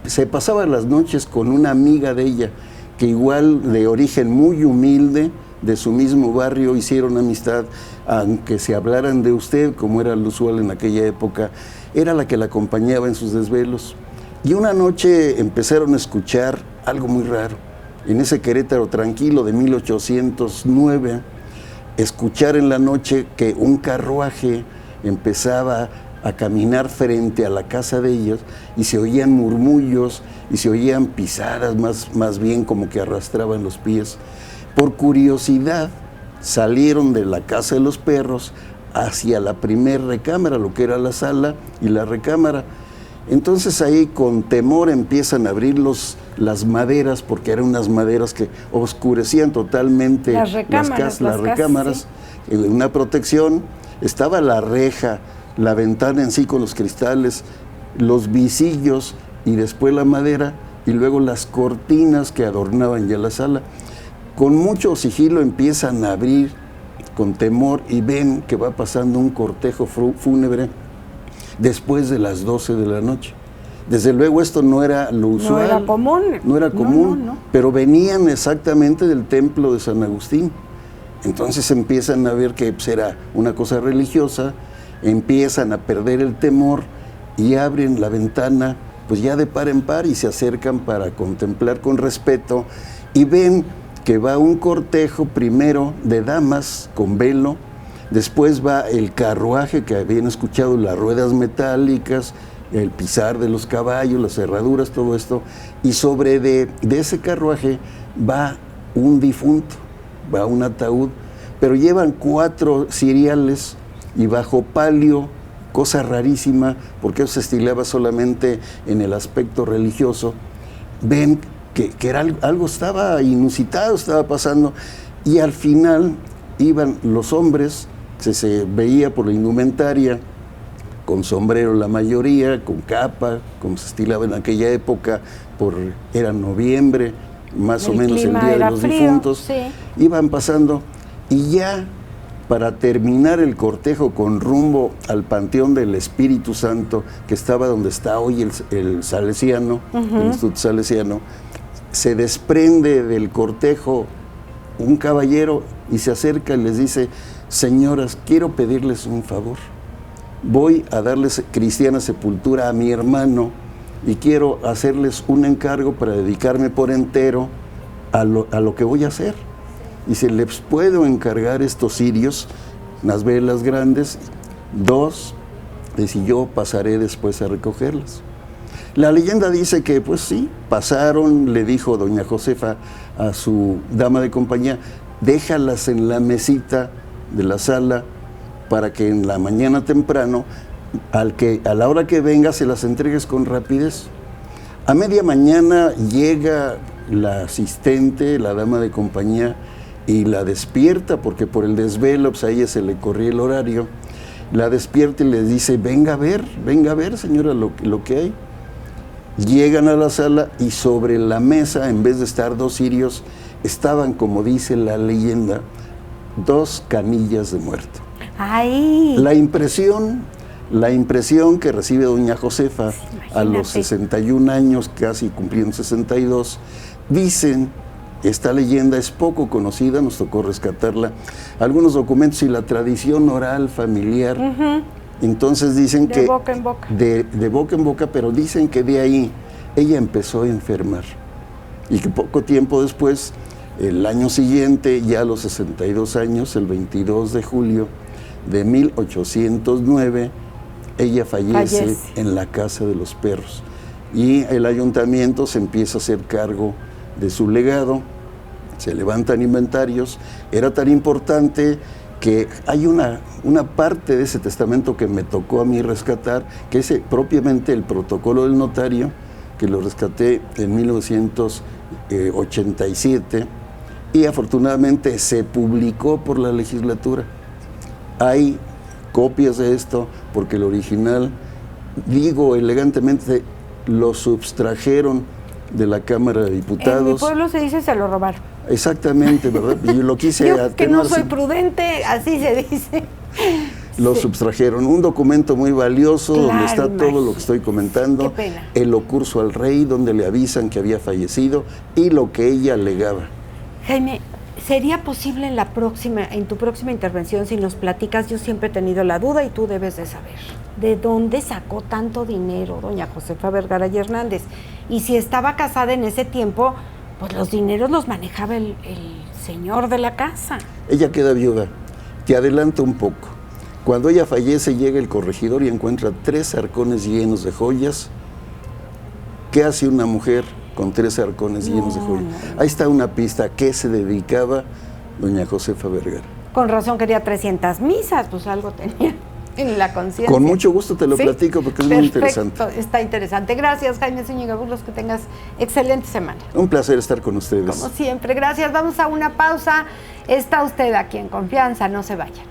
se pasaba las noches con una amiga de ella, que igual de origen muy humilde, de su mismo barrio, hicieron amistad, aunque se hablaran de usted, como era lo usual en aquella época, era la que la acompañaba en sus desvelos. Y una noche empezaron a escuchar algo muy raro. En ese Querétaro tranquilo de 1809, escuchar en la noche que un carruaje empezaba a caminar frente a la casa de ellos, y se oían murmullos y se oían pisadas, más bien como que arrastraban los pies. Por curiosidad salieron de la casa de los perros hacia la primer recámara, lo que era la sala y la recámara. Entonces ahí con temor empiezan a abrir las maderas, porque eran unas maderas que oscurecían totalmente las recámaras, sí. Una protección, estaba la reja, la ventana en sí con los cristales, los visillos y después la madera, y luego las cortinas que adornaban ya la sala. Con mucho sigilo empiezan a abrir con temor y ven que va pasando un cortejo fúnebre después de las 12 de la noche. Desde luego esto no era lo usual. No era común. No era común, no. Pero venían exactamente del templo de San Agustín. Entonces empiezan a ver que pues, era una cosa religiosa, empiezan a perder el temor y abren la ventana pues ya de par en par y se acercan para contemplar con respeto, y ven que va un cortejo primero de damas con velo, después va el carruaje que habían escuchado, las ruedas metálicas, el pisar de los caballos, las herraduras, todo esto, y sobre de ese carruaje va un difunto, va un ataúd, pero llevan 4 ciriales y bajo palio, cosa rarísima, porque eso se estilaba solamente en el aspecto religioso. Ven que era algo estaba inusitado, estaba pasando, y al final iban los hombres, se veía por la indumentaria, con sombrero la mayoría, con capa, como se estilaba en aquella época, era noviembre, más o menos el Día de los Difuntos, sí. Iban pasando, y ya para terminar el cortejo con rumbo al Panteón del Espíritu Santo, que estaba donde está hoy el Salesiano, el Instituto Salesiano, se desprende del cortejo un caballero y se acerca y les dice: señoras, quiero pedirles un favor. Voy a darles cristiana sepultura a mi hermano y quiero hacerles un encargo para dedicarme por entero a lo que voy a hacer. Y se les puedo encargar estos cirios, unas velas grandes, 2, y yo pasaré después a recogerlas. La leyenda dice que, pues sí, pasaron, le dijo doña Josefa a su dama de compañía: déjalas en la mesita de la sala para que en la mañana temprano, a la hora que venga, se las entregues con rapidez. A media mañana llega la asistente, la dama de compañía, y la despierta, porque por el desvelo, pues a ella se le corría el horario, la despierta y le dice, venga a ver, señora, lo que hay. Llegan a la sala y sobre la mesa, en vez de estar 2 cirios, estaban, como dice la leyenda, 2 canillas de muerto. ¡Ay! La impresión que recibe doña Josefa a los 61 años, casi cumpliendo 62, dicen, esta leyenda es poco conocida, nos tocó rescatarla, algunos documentos y la tradición oral familiar. Entonces dicen que... De boca en boca. De boca en boca, pero dicen que de ahí ella empezó a enfermar. Y que poco tiempo después, el año siguiente, ya a los 62 años, el 22 de julio de 1809, ella fallece en la Casa de los Perros. Y el ayuntamiento se empieza a hacer cargo de su legado, se levantan inventarios. Era tan importante que hay una parte de ese testamento que me tocó a mí rescatar, que es propiamente el protocolo del notario, que lo rescaté en 1987, y afortunadamente se publicó por la legislatura. Hay copias de esto, porque el original, digo elegantemente, lo subtrajeron de la Cámara de Diputados. En mi pueblo se dice se lo robaron. Exactamente, ¿verdad? Y lo quise Yo que no atenuar, soy prudente, así se dice. Lo subtrajeron. Un documento muy valioso, Claro, donde está todo lo que estoy comentando. Qué pena. El ocurso al rey, donde le avisan que había fallecido, y lo que ella alegaba. Jaime, ¿sería posible en tu próxima intervención, si nos platicas? Yo siempre he tenido la duda y tú debes de saber. ¿De dónde sacó tanto dinero doña Josefa Vergara y Hernández? Y si estaba casada en ese tiempo, pues los dineros los manejaba el señor de la casa. Ella queda viuda. Te adelanto un poco. Cuando ella fallece, llega el corregidor y encuentra 3 arcones llenos de joyas. ¿Qué hace una mujer con 3 arcones llenos de joyas? Ahí está una pista. ¿A qué se dedicaba doña Josefa Vergara? Con razón quería 300 misas, pues algo tenía en la conciencia. Con mucho gusto te lo platico, porque es muy interesante. Está interesante. Gracias, Jaime Zúñiga Burgos, que tengas excelente semana. Un placer estar con ustedes. Como siempre, gracias. Vamos a una pausa. Está usted aquí en Confianza, no se vaya.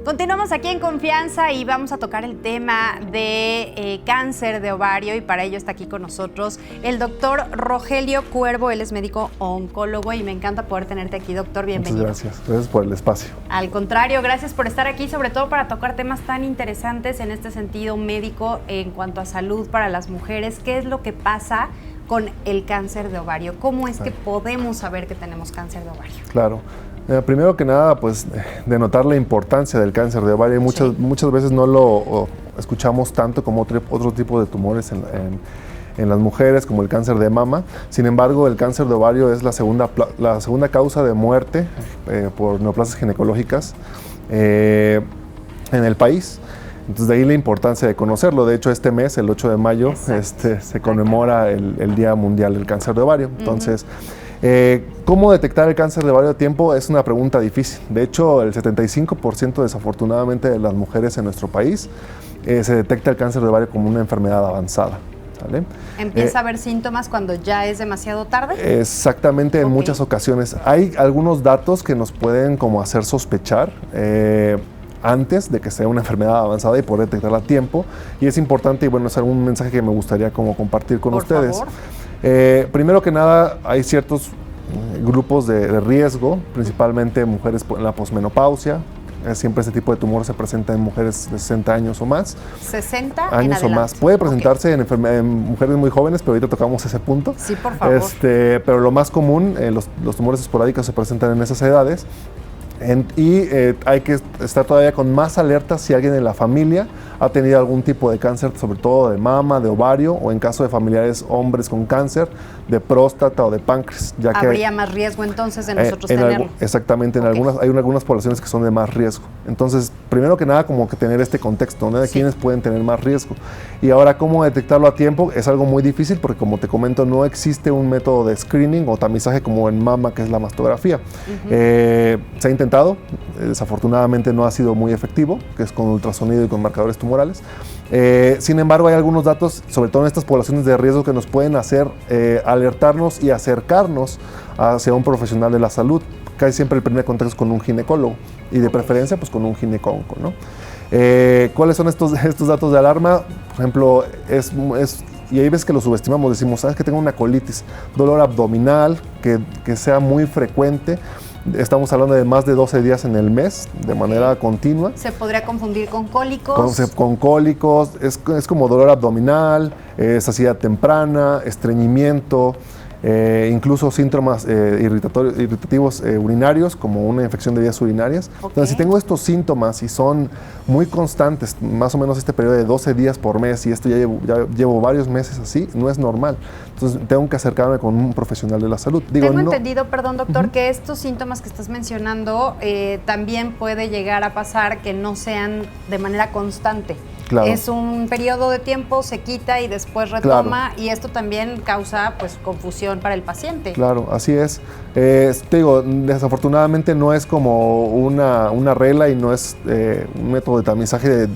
Continuamos aquí en Confianza y vamos a tocar el tema de cáncer de ovario, y para ello está aquí con nosotros el doctor Rogelio Cuervo. Él es médico oncólogo y me encanta poder tenerte aquí, doctor. Bienvenido. Muchas gracias. Gracias por el espacio. Al contrario, gracias por estar aquí, sobre todo para tocar temas tan interesantes en este sentido médico en cuanto a salud para las mujeres. ¿Qué es lo que pasa con el cáncer de ovario? ¿Cómo es que podemos saber que tenemos cáncer de ovario? Claro. Primero que nada, pues denotar la importancia del cáncer de ovario. Muchas veces no lo escuchamos tanto como otro tipo de tumores en las mujeres, como el cáncer de mama. Sin embargo, el cáncer de ovario es la segunda causa de muerte por neoplasias ginecológicas en el país. Entonces, de ahí la importancia de conocerlo. De hecho, este mes, el 8 de mayo, se conmemora el Día Mundial del Cáncer de Ovario. Entonces, ¿cómo detectar el cáncer de ovario a tiempo? Es una pregunta difícil. De hecho, el 75% desafortunadamente de las mujeres en nuestro país se detecta el cáncer de ovario como una enfermedad avanzada. ¿Vale? ¿Empieza a haber síntomas cuando ya es demasiado tarde? Exactamente, en muchas ocasiones. Hay algunos datos que nos pueden como hacer sospechar antes de que sea una enfermedad avanzada y poder detectarla a tiempo. Y es importante, y bueno, es algún mensaje que me gustaría como compartir con ustedes. Por favor. Primero que nada, hay ciertos grupos de riesgo, principalmente mujeres en la posmenopausia. Siempre este tipo de tumor se presenta en mujeres de 60 años o más. 60 años o más. Puede presentarse en mujeres muy jóvenes, pero ahorita tocamos ese punto. Sí, por favor. Pero lo más común, los tumores esporádicos se presentan en esas edades. Hay que estar todavía con más alerta si alguien en la familia ha tenido algún tipo de cáncer, sobre todo de mama, de ovario, o en caso de familiares hombres con cáncer, de próstata o de páncreas. Ya que habría más riesgo entonces de nosotros tenerlo. Exactamente, hay algunas poblaciones que son de más riesgo. Entonces, primero que nada como que tener este contexto, ¿no? De quiénes pueden tener más riesgo. Y ahora, ¿cómo detectarlo a tiempo? Es algo muy difícil porque, como te comento, no existe un método de screening o tamizaje como en mama, que es la mastografía. Se ha intentado, desafortunadamente no ha sido muy efectivo, que es con ultrasonido y con marcadores tumorales. Sin embargo, hay algunos datos, sobre todo en estas poblaciones de riesgo, que nos pueden hacer alertarnos y acercarnos hacia un profesional de la salud. Casi siempre el primer contacto es con un ginecólogo y de preferencia pues con un ginecólogo, ¿no? ¿Cuáles son estos datos de alarma? Por ejemplo, y hay veces que lo subestimamos, decimos, ¿sabes que tengo una colitis? Dolor abdominal, que sea muy frecuente. Estamos hablando de más de 12 días en el mes, de manera continua. ¿Se podría confundir con cólicos? Con cólicos, es como dolor abdominal, saciedad temprana, estreñimiento, incluso síntomas irritativos urinarios, como una infección de vías urinarias. Entonces, si tengo estos síntomas y son muy constantes, más o menos este periodo de 12 días por mes, y esto ya llevo varios meses así, no es normal. Entonces, tengo que acercarme con un profesional de la salud. Tengo entendido, perdón, doctor, que estos síntomas que estás mencionando también puede llegar a pasar que no sean de manera constante. Claro. Es un periodo de tiempo, se quita y después retoma, y esto también causa pues confusión para el paciente. Claro, así es. Te digo, desafortunadamente no es como una regla y no es un método de tamizaje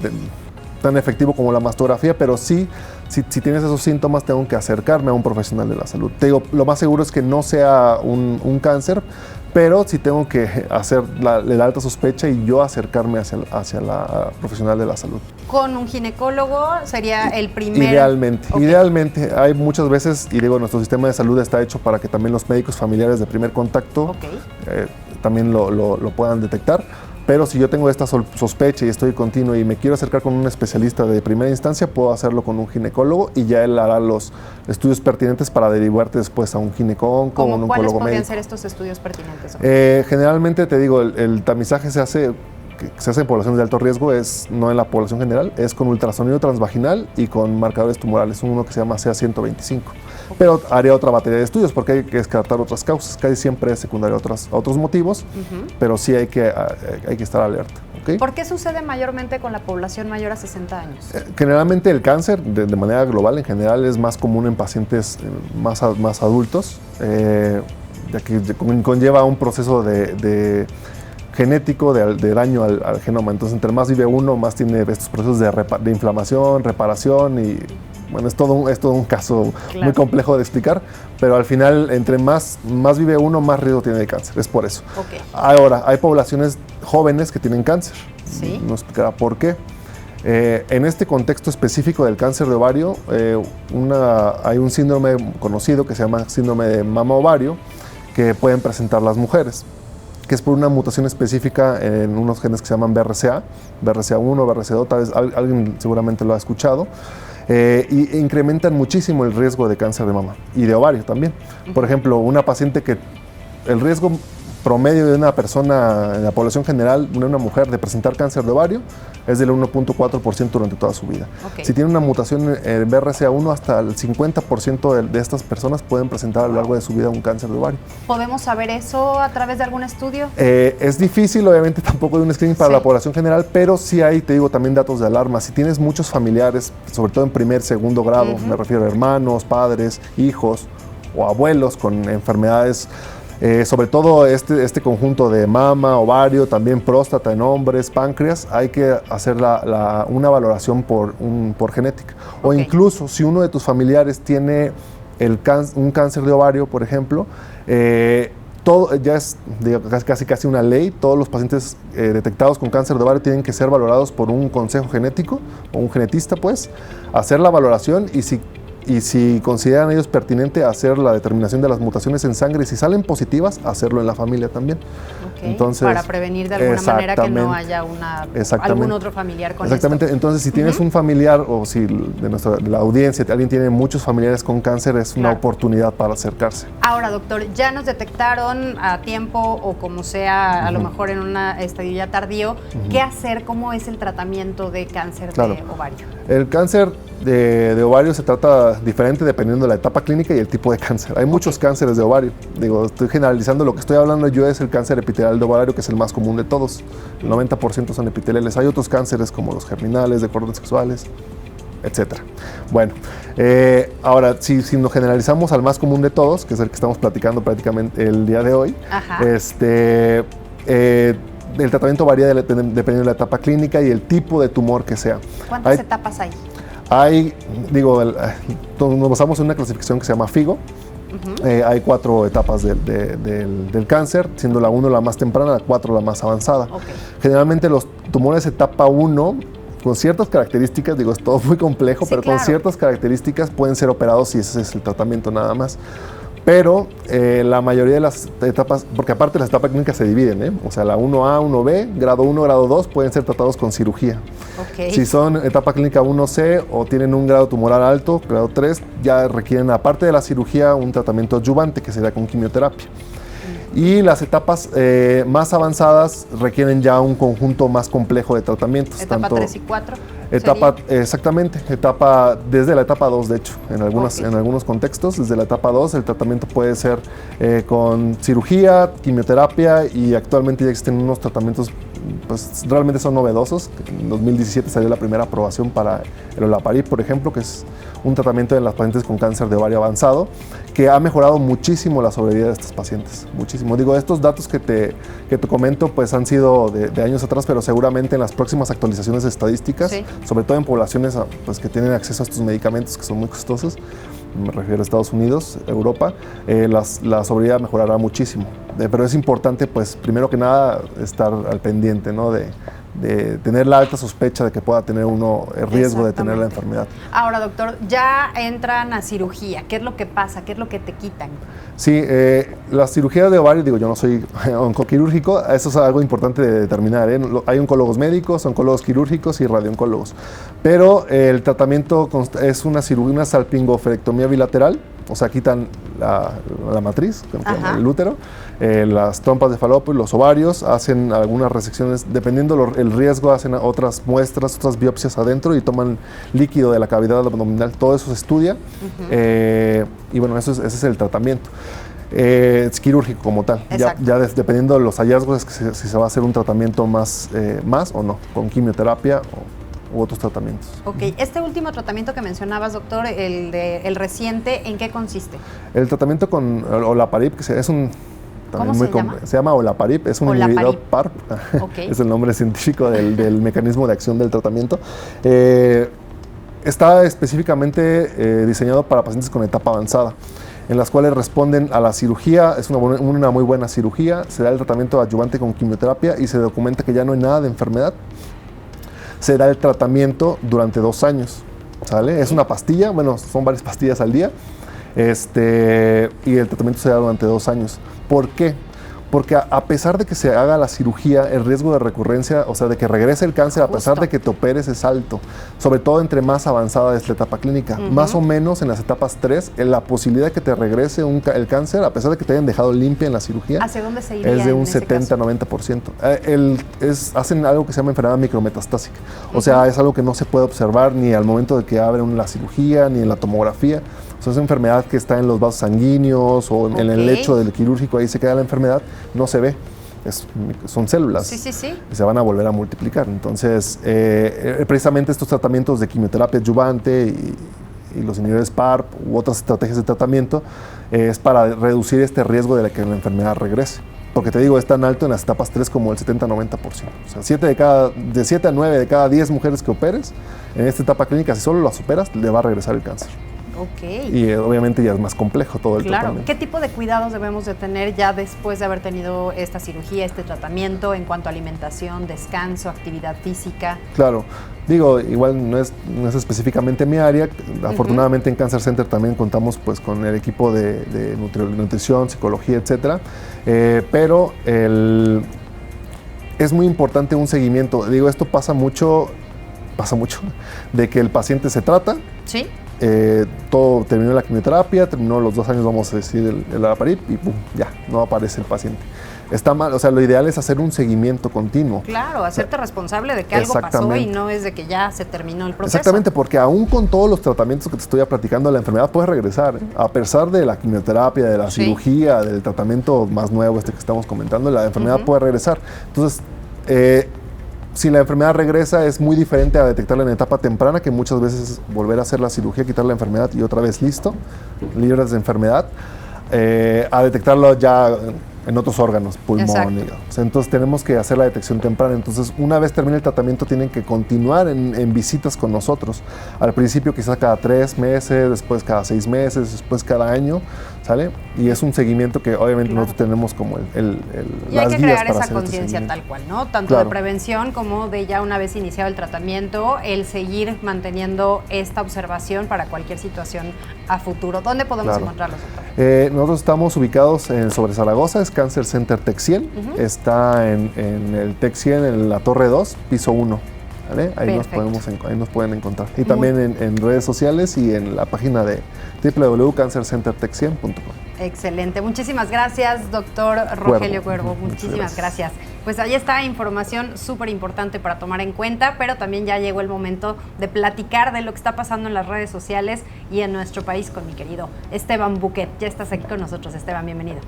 tan efectivo como la mastografía, pero sí, si tienes esos síntomas, tengo que acercarme a un profesional de la salud. Te digo, lo más seguro es que no sea un cáncer, pero sí tengo que hacer la alta sospecha y yo acercarme hacia la profesional de la salud. ¿Con un ginecólogo sería el primer? Idealmente. Hay muchas veces, y digo, nuestro sistema de salud está hecho para que también los médicos familiares de primer contacto también lo puedan detectar. Pero si yo tengo esta sospecha y estoy continuo y me quiero acercar con un especialista de primera instancia, puedo hacerlo con un ginecólogo y ya él hará los estudios pertinentes para derivarte después a un ginecólogo o un oncólogo médico. ¿Cuáles podrían ser estos estudios pertinentes? Generalmente, te digo, el tamizaje se hace en poblaciones de alto riesgo, no en la población general, es con ultrasonido transvaginal y con marcadores tumorales, uno que se llama CA125. Pero haría otra batería de estudios porque hay que descartar otras causas, casi siempre es secundario a otros motivos, pero sí hay que estar alerta. ¿Okay? ¿Por qué sucede mayormente con la población mayor a 60 años? Generalmente el cáncer, de manera global en general, es más común en pacientes más adultos, ya que conlleva un proceso de genético de daño al genoma. Entonces, entre más vive uno, más tiene estos procesos de inflamación, reparación y... Bueno, es todo un caso muy complejo de explicar, pero al final, entre más vive uno, más riesgo tiene de cáncer. Es por eso. Ahora, hay poblaciones jóvenes que tienen cáncer. ¿Sí? Nos explicará por qué. En este contexto específico del cáncer de ovario, hay un síndrome conocido que se llama síndrome de mama-ovario, que pueden presentar las mujeres, que es por una mutación específica en unos genes que se llaman BRCA1, BRCA2, tal vez alguien seguramente lo ha escuchado. Y incrementan muchísimo el riesgo de cáncer de mama y de ovario también. Por ejemplo, una paciente que el riesgo promedio de una persona en la población general, una mujer, de presentar cáncer de ovario es del 1.4% durante toda su vida. Si tiene una mutación en BRCA1, hasta el 50% de estas personas pueden presentar a lo largo de su vida un cáncer de ovario. ¿Podemos saber eso a través de algún estudio? Es difícil, obviamente, tampoco de un screening para la población general, pero sí hay, te digo, también datos de alarma. Si tienes muchos familiares, sobre todo en primer, segundo grado, me refiero a hermanos, padres, hijos o abuelos con enfermedades, sobre todo este conjunto de mama, ovario, también próstata en hombres, páncreas, hay que hacer una valoración por genética. O incluso si uno de tus familiares tiene un cáncer de ovario, por ejemplo, todo ya es casi una ley. Todos los pacientes detectados con cáncer de ovario tienen que ser valorados por un consejo genético o un genetista, pues, hacer la valoración y si consideran ellos pertinente hacer la determinación de las mutaciones en sangre, y si salen positivas, hacerlo en la familia también. Entonces, para prevenir de alguna manera que no haya algún otro familiar con esto. Entonces, si tienes un familiar o si de la audiencia alguien tiene muchos familiares con cáncer, es una oportunidad para acercarse. Ahora, doctor, ya nos detectaron a tiempo o como sea, a lo mejor en un estadio ya tardío, ¿qué hacer? ¿Cómo es el tratamiento de cáncer de ovario? El cáncer de ovario se trata diferente dependiendo de la etapa clínica y el tipo de cáncer. Hay muchos cánceres de ovario. Digo, estoy generalizando, lo que estoy hablando yo es el cáncer epitelial de ovario, que es el más común de todos. El 90% son epiteliales. Hay otros cánceres como los germinales, de cordones sexuales, etcétera. Bueno, ahora, si nos generalizamos al más común de todos, que es el que estamos platicando prácticamente el día de hoy, el tratamiento varía dependiendo de la etapa clínica y el tipo de tumor que sea. ¿Cuántas etapas hay? Nos basamos en una clasificación que se llama FIGO. Hay 4 etapas del cáncer, siendo la 1 la más temprana, la 4 la más avanzada. Generalmente los tumores etapa 1, con ciertas características, es todo muy complejo, pero con ciertas características pueden ser operados si ese es el tratamiento nada más. Pero la mayoría de las etapas, porque aparte las etapas clínicas se dividen, o sea, la 1A, 1B, grado 1, grado 2, pueden ser tratados con cirugía. Si son etapa clínica 1C o tienen un grado tumoral alto, grado 3, ya requieren, aparte de la cirugía, un tratamiento adyuvante, que sería con quimioterapia. Y las etapas más avanzadas requieren ya un conjunto más complejo de tratamientos. ¿Etapa 3 y 4? Exactamente, desde la etapa 2, de hecho, en algunos contextos, desde la etapa 2 el tratamiento puede ser con cirugía, quimioterapia, y actualmente ya existen unos tratamientos, pues realmente son novedosos. En 2017 salió la primera aprobación para el olaparib, por ejemplo, que es un tratamiento en las pacientes con cáncer de ovario avanzado, que ha mejorado muchísimo la sobrevida de estos pacientes, muchísimo. Digo, estos datos que te comento pues han sido de años atrás, pero seguramente en las próximas actualizaciones de estadísticas, sobre todo en poblaciones pues, que tienen acceso a estos medicamentos que son muy costosos, me refiero a Estados Unidos, Europa, la sobrevida mejorará muchísimo. Pero es importante, pues, primero que nada, estar al pendiente, ¿no? de tener la alta sospecha de que pueda tener uno el riesgo de tener la enfermedad. Ahora, doctor, ya entran a cirugía. ¿Qué es lo que pasa? ¿Qué es lo que te quitan? Sí, la cirugía de ovario, yo no soy oncoquirúrgico, eso es algo importante de determinar. Hay oncólogos médicos, oncólogos quirúrgicos y radiooncólogos. Pero el tratamiento es una salpingoferectomía bilateral, o sea, quitan la matriz, el útero, las trompas de falopio y los ovarios, hacen algunas resecciones, dependiendo el riesgo, hacen otras muestras, otras biopsias adentro y toman líquido de la cavidad abdominal. Todo eso se estudia y bueno, ese es el tratamiento. Es quirúrgico como tal. Ya dependiendo de los hallazgos, es que si se va a hacer un tratamiento más o no, con quimioterapia u otros tratamientos. Ok, este último tratamiento que mencionabas, doctor, el reciente, ¿en qué consiste? El tratamiento con olaparib, que es un... ¿Cómo se llama? Se llama olaparib, es un inhibidor PARP, es el nombre científico del mecanismo de acción del tratamiento. Está específicamente diseñado para pacientes con etapa avanzada, en las cuales responden a la cirugía. Es una muy buena cirugía, se da el tratamiento adyuvante con quimioterapia y se documenta que ya no hay nada de enfermedad. Se da el tratamiento durante 2 años, ¿sale? Es una pastilla, bueno, son varias pastillas al día, y el tratamiento se da durante 2 años. ¿Por qué? Porque a pesar de que se haga la cirugía, el riesgo de recurrencia, o sea, de que regrese el cáncer, a pesar de que te operes, es alto. Sobre todo entre más avanzada es la etapa clínica. Más o menos en las etapas 3, la posibilidad de que te regrese el cáncer, a pesar de que te hayan dejado limpia en la cirugía, ¿hacia dónde se iría? Es de un 70-90%. Hacen algo que se llama enfermedad micrometastásica. O sea, es algo que no se puede observar ni al momento de que abren la cirugía, ni en la tomografía. O sea, es una enfermedad que está en los vasos sanguíneos o en el lecho del quirúrgico, ahí se queda la enfermedad, no se ve. Son células y se van a volver a multiplicar. Entonces, precisamente estos tratamientos de quimioterapia adyuvante y los inhibidores PARP u otras estrategias de tratamiento es para reducir este riesgo de que la enfermedad regrese. Porque te digo, es tan alto en las etapas 3 como el 70-90%. O sea, de 7 a 9 de cada 10 mujeres que operes en esta etapa clínica, si solo las operas, le va a regresar el cáncer. Y obviamente ya es más complejo todo el tratamiento. ¿Qué tipo de cuidados debemos de tener ya después de haber tenido esta cirugía, este tratamiento, en cuanto a alimentación, descanso, actividad física? Claro, digo, igual no es específicamente mi área. Afortunadamente en Cancer Center también contamos pues con el equipo de nutrición, psicología, etcétera. Pero es muy importante un seguimiento. Digo, esto pasa mucho de que el paciente se trata. Sí. Todo terminó la quimioterapia, terminó los 2 años, vamos a decir, el olaparib y pum, ya, no aparece el paciente. está mal. O sea, lo ideal es hacer un seguimiento continuo. Claro, hacerte responsable de que algo pasó y no es de que ya se terminó el proceso. Exactamente, porque aún con todos los tratamientos que te estoy platicando, la enfermedad puede regresar. A pesar de la quimioterapia, de la cirugía, del tratamiento más nuevo que estamos comentando, la enfermedad puede regresar. Entonces, si la enfermedad regresa, es muy diferente a detectarla en etapa temprana, que muchas veces es volver a hacer la cirugía, quitar la enfermedad y otra vez listo, libres de enfermedad, a detectarlo ya en otros órganos, pulmón. Entonces tenemos que hacer la detección temprana. Entonces, una vez termine el tratamiento, tienen que continuar en visitas con nosotros. Al principio quizás cada 3 meses, después cada 6 meses, después cada año, ¿sale? Y es un seguimiento que obviamente nosotros tenemos como y hay que crear esa conciencia tal cual, ¿no? Tanto de prevención como de ya una vez iniciado el tratamiento, el seguir manteniendo esta observación para cualquier situación a futuro. ¿Dónde podemos encontrarlos, doctor? Nosotros estamos ubicados sobre Zaragoza, es Cancer Center Tec 100. Está en el Tec 100, en la Torre 2, piso 1. ¿Vale? Ahí nos pueden encontrar. Y también en redes sociales y en la página de www.cancercentertec100.com. Excelente. Muchísimas gracias, doctor Rogelio Cuervo. Muchísimas gracias. Pues ahí está información súper importante para tomar en cuenta, pero también ya llegó el momento de platicar de lo que está pasando en las redes sociales y en nuestro país con mi querido Esteban Buquet. Ya estás aquí con nosotros, Esteban. Bienvenido.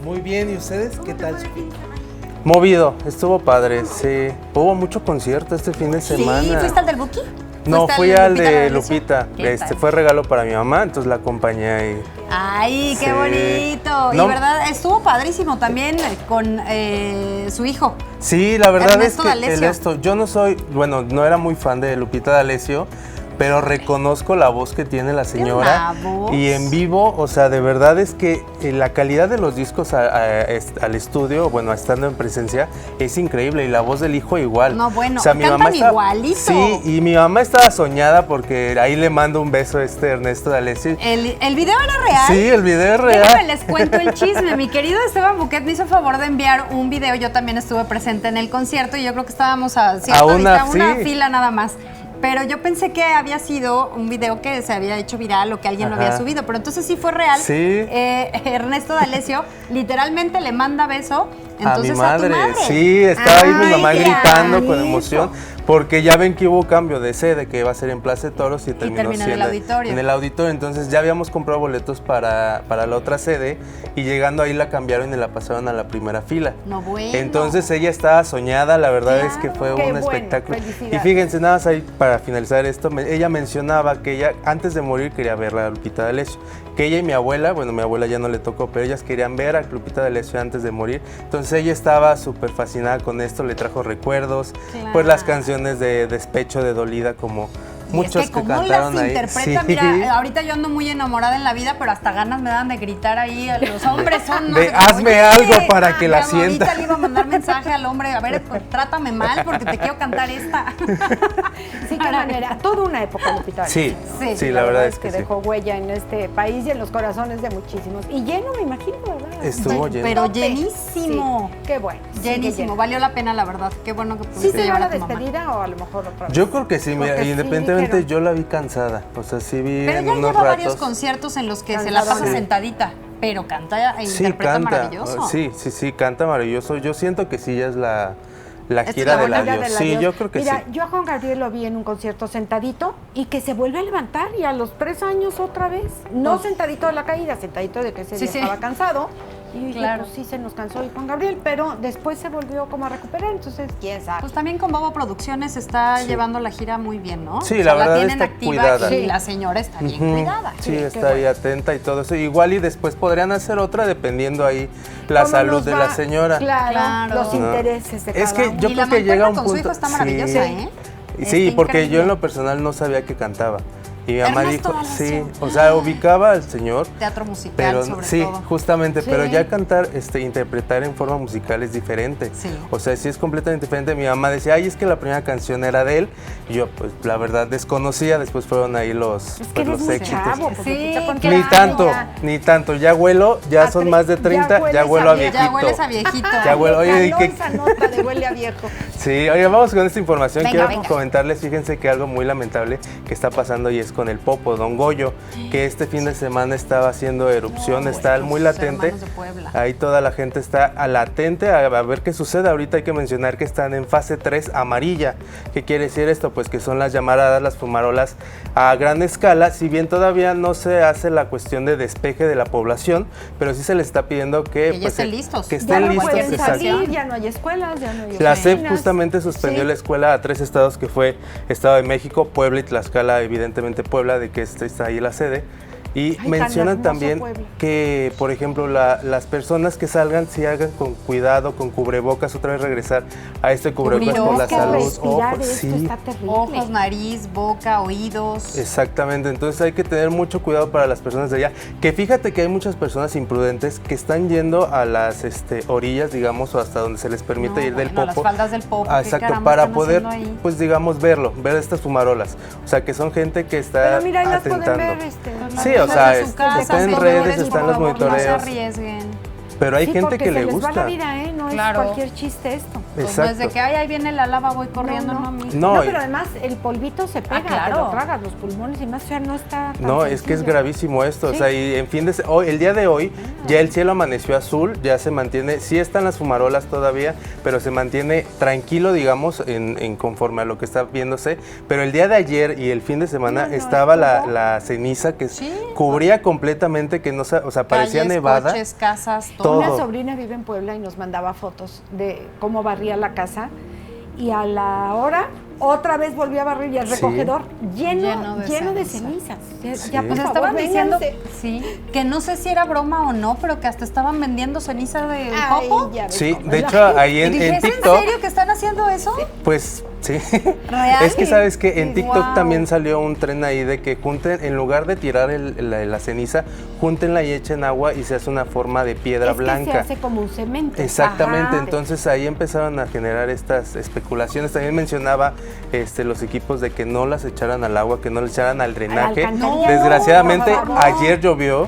Muy bien, ¿y ustedes? ¿Qué tal? Movido, estuvo padre, sí. Hubo mucho concierto este fin de semana. ¿Sí? ¿Fuiste al del Buki? No, fui al de Lupita. Fue regalo para mi mamá, entonces la acompañé ahí. ¡Ay, qué bonito! Y verdad, estuvo padrísimo también con su hijo. Sí, la verdad Ernesto es que yo no era muy fan de Lupita D'Alessio, pero reconozco la voz que tiene la señora. Y en vivo, o sea, de verdad es que la calidad de los discos al estudio, estando en presencia, es increíble. Y la voz del hijo igual. No, bueno, o sea, mi mamá igualito. Sí, y mi mamá estaba soñada porque ahí le mando un beso a Ernesto D'Alessio. ¿El video era real? Sí, el video es real. Déjame les cuento el chisme. Mi querido Esteban Buquet me hizo el favor de enviar un video. Yo también estuve presente en el concierto y yo creo que estábamos a una fila nada más. Pero yo pensé que había sido un video que se había hecho viral o que alguien lo había subido, pero entonces sí fue real. Sí. Ernesto D'Alessio literalmente le manda beso entonces a tu madre. Sí, estaba ahí mi mamá gritando con emoción, porque ya ven que hubo cambio de sede, que iba a ser en Plaza de Toros y terminó siendo en el auditorio. Entonces ya habíamos comprado boletos para la otra sede y llegando ahí la cambiaron y la pasaron a la primera fila. No, bueno. Entonces ella estaba soñada, la verdad es que fue un espectáculo. Y fíjense, nada más ahí para finalizar esto, ella mencionaba que ella antes de morir quería ver a Lupita D'Alessio, que ella y mi abuela, mi abuela ya no le tocó, pero ellas querían ver a Lupita D'Alessio antes de morir. Entonces ella estaba súper fascinada con esto, le trajo recuerdos, pues las canciones de despecho, de dolida, como muchos que cantaron ahí. Interpreta, sí. Mira, ahorita yo ando muy enamorada en la vida, pero hasta ganas me dan de gritar ahí a los hombres. Hazme algo para que la sienta. Ahorita le iba a mandar mensaje al hombre, a ver, pues, trátame mal porque te quiero cantar esta. Sí, qué manera. Toda una época, Lupita. Sí, la verdad es que dejó huella en este país y en los corazones de muchísimos. Y lleno, me imagino, ¿verdad? Estuvo lleno. Pero llenísimo. Sí, qué bueno. Llenísimo. Valió la pena, la verdad. Qué bueno que pudiste llevar llevar a tu mamá. ¿Sí se dio la despedida o a lo mejor otra vez? Yo creo que sí, mira, independientemente yo la vi cansada, o sea, sí vi pero en ya unos lleva ratos. varios conciertos en los que se la pasa sentadita, pero canta e interpreta maravilloso. Sí, canta maravilloso. Yo siento que sí, ella es la gira del adiós. Sí, yo creo que sí. Mira, yo a Juan Gabriel lo vi en un concierto sentadito y que se vuelve a levantar y a los 3 años otra vez. No sentadito de la caída, sentadito de que estaba cansado. Y dije, pues sí se nos cansó el Juan Gabriel, pero después se volvió como a recuperar, entonces quién sabe. Pues también con Bobo Producciones está llevando la gira muy bien, ¿no? Sí, la verdad tienen está activa cuidada. Y la señora está bien cuidada. Sí, está ahí atenta y todo eso. Igual y después podrían hacer otra dependiendo ahí la salud de la señora. Claro. Los intereses de cada uno. Es que yo creo que llega un punto. Con su hijo está maravillosa, ¿eh? Sí, porque yo en lo personal no sabía que cantaba. Y mi mamá Ernesto dijo, sí, Balacio. o sea, ubicaba al señor. Teatro musical, Pero sobre sí, todo. justamente, Sí. pero ya cantar, interpretar en forma musical es diferente. Sí. O sea, sí es completamente diferente. Mi mamá decía, ay, es que la primera canción era de él. Y yo, pues, la verdad, desconocía. Después fueron ahí los, Es que pues, eres los muy éxitos. chavo, porque Sí, tú te pones- Ni claro, tanto, ya. ni tanto. Ya huelo, ya son más de 30, ya huelo a viejito. Ya hueles a viejito. Ya huelo, oye, Caló ¿qué? esa nota de huele a viejo. Sí, oye, vamos con esta información. Venga, Quiero venga. comentarles, fíjense que algo muy lamentable que está pasando y es con el Popo, Don Goyo, que este fin de semana estaba haciendo erupción, está muy latente. Hermanos de Puebla. Ahí toda la gente está latente a ver qué sucede. Ahorita hay que mencionar que están en fase 3 amarilla. ¿Qué quiere decir esto? Pues que son las llamaradas, las fumarolas a gran escala. Si bien todavía no se hace la cuestión de despeje de la población, pero sí se les está pidiendo que ya pues, estén listos. Que Ya estén no listos. pueden exacto. salir, ya no hay escuelas, ya no hay La SEP oficinas. justamente suspendió Sí. la escuela a 3 estados, que fue Estado de México, Puebla y Tlaxcala, evidentemente Puebla, de que está ahí la sede. Y Ay, mencionan tan hermoso también Puebla. que, por ejemplo, las personas que salgan, sí hagan con cuidado, con cubrebocas, otra vez regresar a este cubrebocas por la Es que salud. respirar ojos, esto sí. está terrible. Ojos, nariz, boca, oídos. Exactamente, entonces hay que tener mucho cuidado para las personas de allá. Que fíjate que hay muchas personas imprudentes que están yendo a las orillas, digamos, o hasta donde se les permite ir del Bueno, las Popo. faldas del Popo. Ah, ¿qué exacto, caramba para están poder, haciendo ahí? pues digamos, ver estas fumarolas. O sea, que son gente que está Pero mira, ahí las pueden atentando. ver. Sí, o Desde sea, su casa, están en corredores, redes, por están los favor, monitoreos. No se arriesguen. Pero hay Sí, gente porque que le se les gusta. va la vida, ¿eh? No Claro. es cualquier chiste esto. Pues Exacto. no es de que, ay, ahí viene la lava, voy corriendo, no, No, No, y- pero además el polvito se pega, claro. te lo tragas, los pulmones y más, o sea, no está tan No, es que es sencillo. gravísimo esto. Sí. O sea, y en fin de hoy, el día de hoy, ya el cielo amaneció azul, ya se mantiene, sí están las fumarolas todavía, pero se mantiene tranquilo, digamos, en conforme a lo que está viéndose. Pero el día de ayer y el fin de semana estaba la ceniza que Sí. cubría completamente, que no, o sea, parecía Calles, nevada. coches, casas, Todo. todo. Una sobrina vive en Puebla y nos mandaba fotos de cómo barría la casa y a la hora otra vez volvió a barrer y el Sí. recogedor Lleno lleno de de ceniza. cenizas. Ya, Sí. por Pues favor, estaban diciendo vénganse. que no sé si era broma o no, pero que hasta estaban vendiendo ceniza de Ay, Popo. ya ves Sí, cómo de es la hecho gente. ahí Y en dije, ¿es en TikTok, serio que están haciendo eso? pues sí. ¿Real? Es que sabes que en TikTok Wow. también salió un tren ahí de que junten, en lugar de tirar la ceniza, júntenla y echen agua y se hace una forma de piedra Es blanca. que se hace como un cemento. Exactamente, Ajá. entonces ahí empezaron a generar estas especulaciones. También mencionaba los equipos de que no las echaran al agua, que no las echaran al drenaje. alcantarillado, Desgraciadamente por favor. ayer llovió,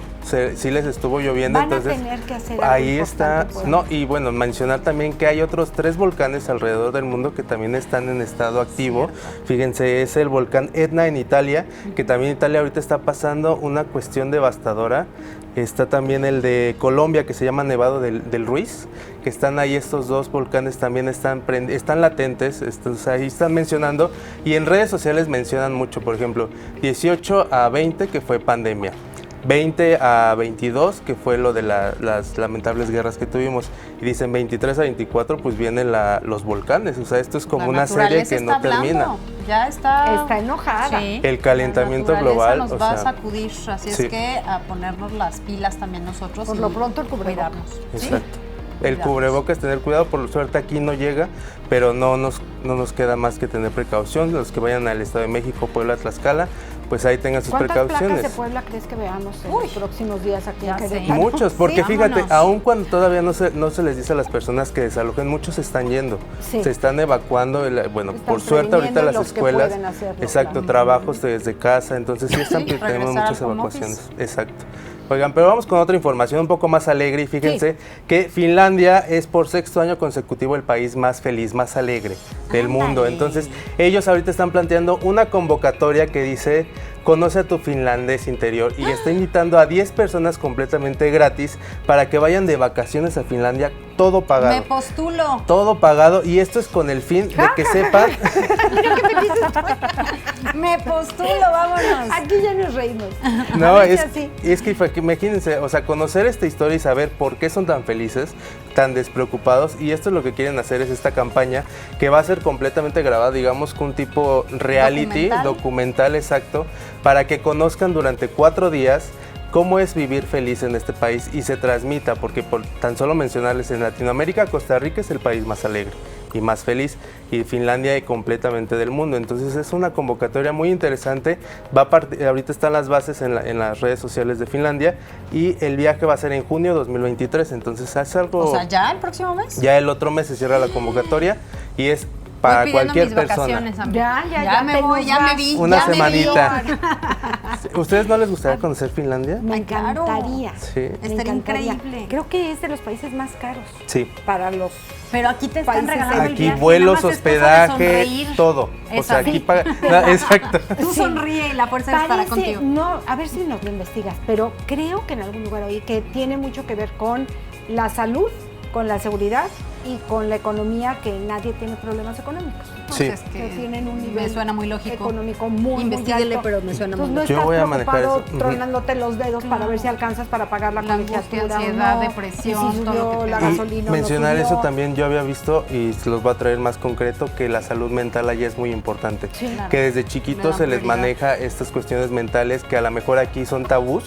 sí les estuvo lloviendo, Van a entonces tener que hacer algo ahí está. importante, pues. No, y bueno, mencionar también que hay otros 3 volcanes alrededor del mundo que también están en estado activo. Fíjense, es el volcán Etna en Italia, que también Italia ahorita está pasando una cuestión devastadora. Está también el de Colombia, que se llama Nevado del Ruiz, que están ahí estos 2 volcanes también están latentes, ahí están mencionando, y en redes sociales mencionan mucho, por ejemplo, 18 a 20, que fue pandemia. 20 a 22, que fue lo de las lamentables guerras que tuvimos, y dicen 23 a 24, pues vienen los volcanes, o sea, esto es como La una serie naturaleza que no está termina. hablando, Ya está. Está enojada. Sí. El calentamiento La naturaleza global, nos o va a sea, sacudir, así sí. es que a ponernos las pilas también nosotros. Por y lo pronto el cubrebocas. cuidarnos. ¿sí? Exacto. El Cuidarnos. cubrebocas, tener cuidado, por suerte aquí no llega, pero no nos queda más que tener precaución. Los que vayan al Estado de México, Puebla, Tlaxcala, pues ahí tengan sus ¿Cuántas placas precauciones. de Puebla crees que veamos en los próximos días aquí en ya sé. Querétaro? Muchos, porque Sí, fíjate, vámonos. aun cuando todavía no se les dice a las personas que desalojen, muchos se están yendo, Sí. se están evacuando, bueno, Están por suerte ahorita previniendo las los que escuelas, pueden hacerlo, exacto, claro. trabajos desde casa, entonces sí están Sí, tenemos regresar muchas al home evacuaciones, exacto. Oigan, pero vamos con otra información un poco más alegre y fíjense que Finlandia es por 6º año consecutivo el país más feliz, más alegre del mundo. Entonces, ellos ahorita están planteando una convocatoria que dice conoce a tu finlandés interior y está invitando a 10 personas completamente gratis para que vayan de vacaciones a Finlandia, todo pagado. Me postulo. Todo pagado y esto es con el fin de que sepan. Me postulo, vámonos. Aquí ya nos reímos. No, A ver si es así. que imagínense, o sea, conocer esta historia y saber por qué son tan felices, tan despreocupados, y esto es lo que quieren hacer, es esta campaña que va a ser completamente grabada, digamos, con un tipo reality, documental exacto, para que conozcan durante 4 días cómo es vivir feliz en este país y se transmita, porque por tan solo mencionarles, en Latinoamérica, Costa Rica es el país más alegre. y más feliz. Y Finlandia completamente del mundo. Entonces es una convocatoria muy interesante. Ahorita están las bases en las redes sociales de Finlandia y el viaje va a ser en junio 2023. Entonces es algo... O sea, ¿ya el próximo mes? Ya el otro mes se cierra la convocatoria y es para cualquier persona. Ya me voy, ya me vi. Una semanita. ¿Ustedes no les gustaría conocer Finlandia? Me encantaría. Sí. Estaría increíble. Creo que es de los países más caros. Sí. Para los... Pero aquí te están regalando el aquí viaje. vuelos, hospedaje, todo. O sea, aquí paga... exacto. Tú sonríe y la fuerza estará contigo. No, a ver si nos lo investigas, pero creo que en algún lugar oí que tiene mucho que ver con la salud, con la seguridad y con la economía, que nadie tiene problemas económicos. Sí. Es que tienen un nivel me suena muy lógico. Económico muy Investíguele, alto. pero me suena muy lógico. Yo voy a manejar eso. Tronándote los dedos para ver si alcanzas para pagar la colegiatura, ansiedad, o no, depresión, si todo subió lo que la te... gasolina. Mencionar no subió. eso también, yo había visto, y se los voy a traer más concreto, que la salud mental allá es muy importante. Sí, claro. Que desde chiquitos se les prioridad. maneja estas cuestiones mentales que a lo mejor aquí son tabús,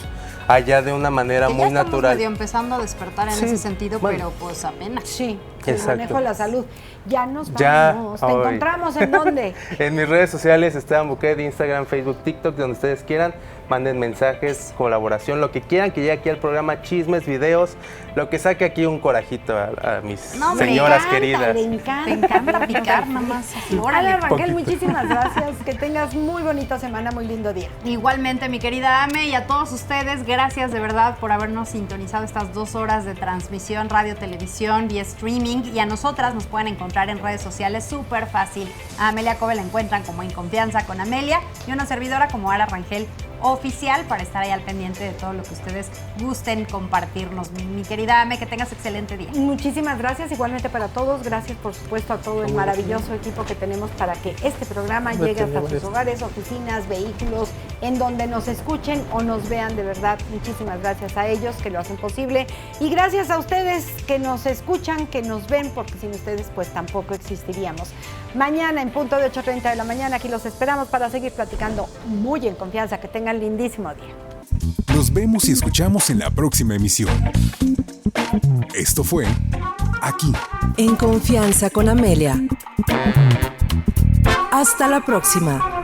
allá de una manera Que muy ya estamos natural. medio empezando a despertar en Sí, ese sentido, bueno. pero pues apenas. Sí, el Exacto. manejo de la salud. Ya nos Ya, vamos. ¿Te hoy. encontramos en dónde? En mis redes sociales, Esteban Buquet, Instagram, Facebook, TikTok, donde ustedes quieran, manden mensajes, colaboración, lo que quieran que llegue aquí al programa, chismes, videos, lo que saque aquí un corajito a mis No, señoras Me queridas. encanta. Te encanta picar nomás. Hola Raquel, Poquito. muchísimas gracias. Que tengas muy bonita semana, muy lindo día. Igualmente, mi querida Ame, y a todos ustedes, gracias de verdad por habernos sintonizado estas 2 horas de transmisión, radio, televisión, vía streaming. Y a nosotras nos pueden encontrar en redes sociales súper fácil. A Amelia Cove la encuentran como En Confianza con Amelia y una servidora como Ara Rangel Oficial, para estar ahí al pendiente de todo lo que ustedes gusten compartirnos. Mi querida Ame, que tengas excelente día. Muchísimas gracias, igualmente para todos. Gracias, por supuesto, a todo el maravilloso equipo que tenemos para que este programa llegue hasta sus hogares, oficinas, vehículos, en donde nos escuchen o nos vean. De verdad, muchísimas gracias a ellos que lo hacen posible. Y gracias a ustedes que nos escuchan, que nos ven, porque sin ustedes pues tampoco existiríamos. Mañana en punto de 8:30 de la mañana aquí los esperamos para seguir platicando muy en confianza. Que tengan lindísimo día. Nos vemos y escuchamos en la próxima emisión. Esto fue Aquí. En Confianza con Amelia. Hasta la próxima.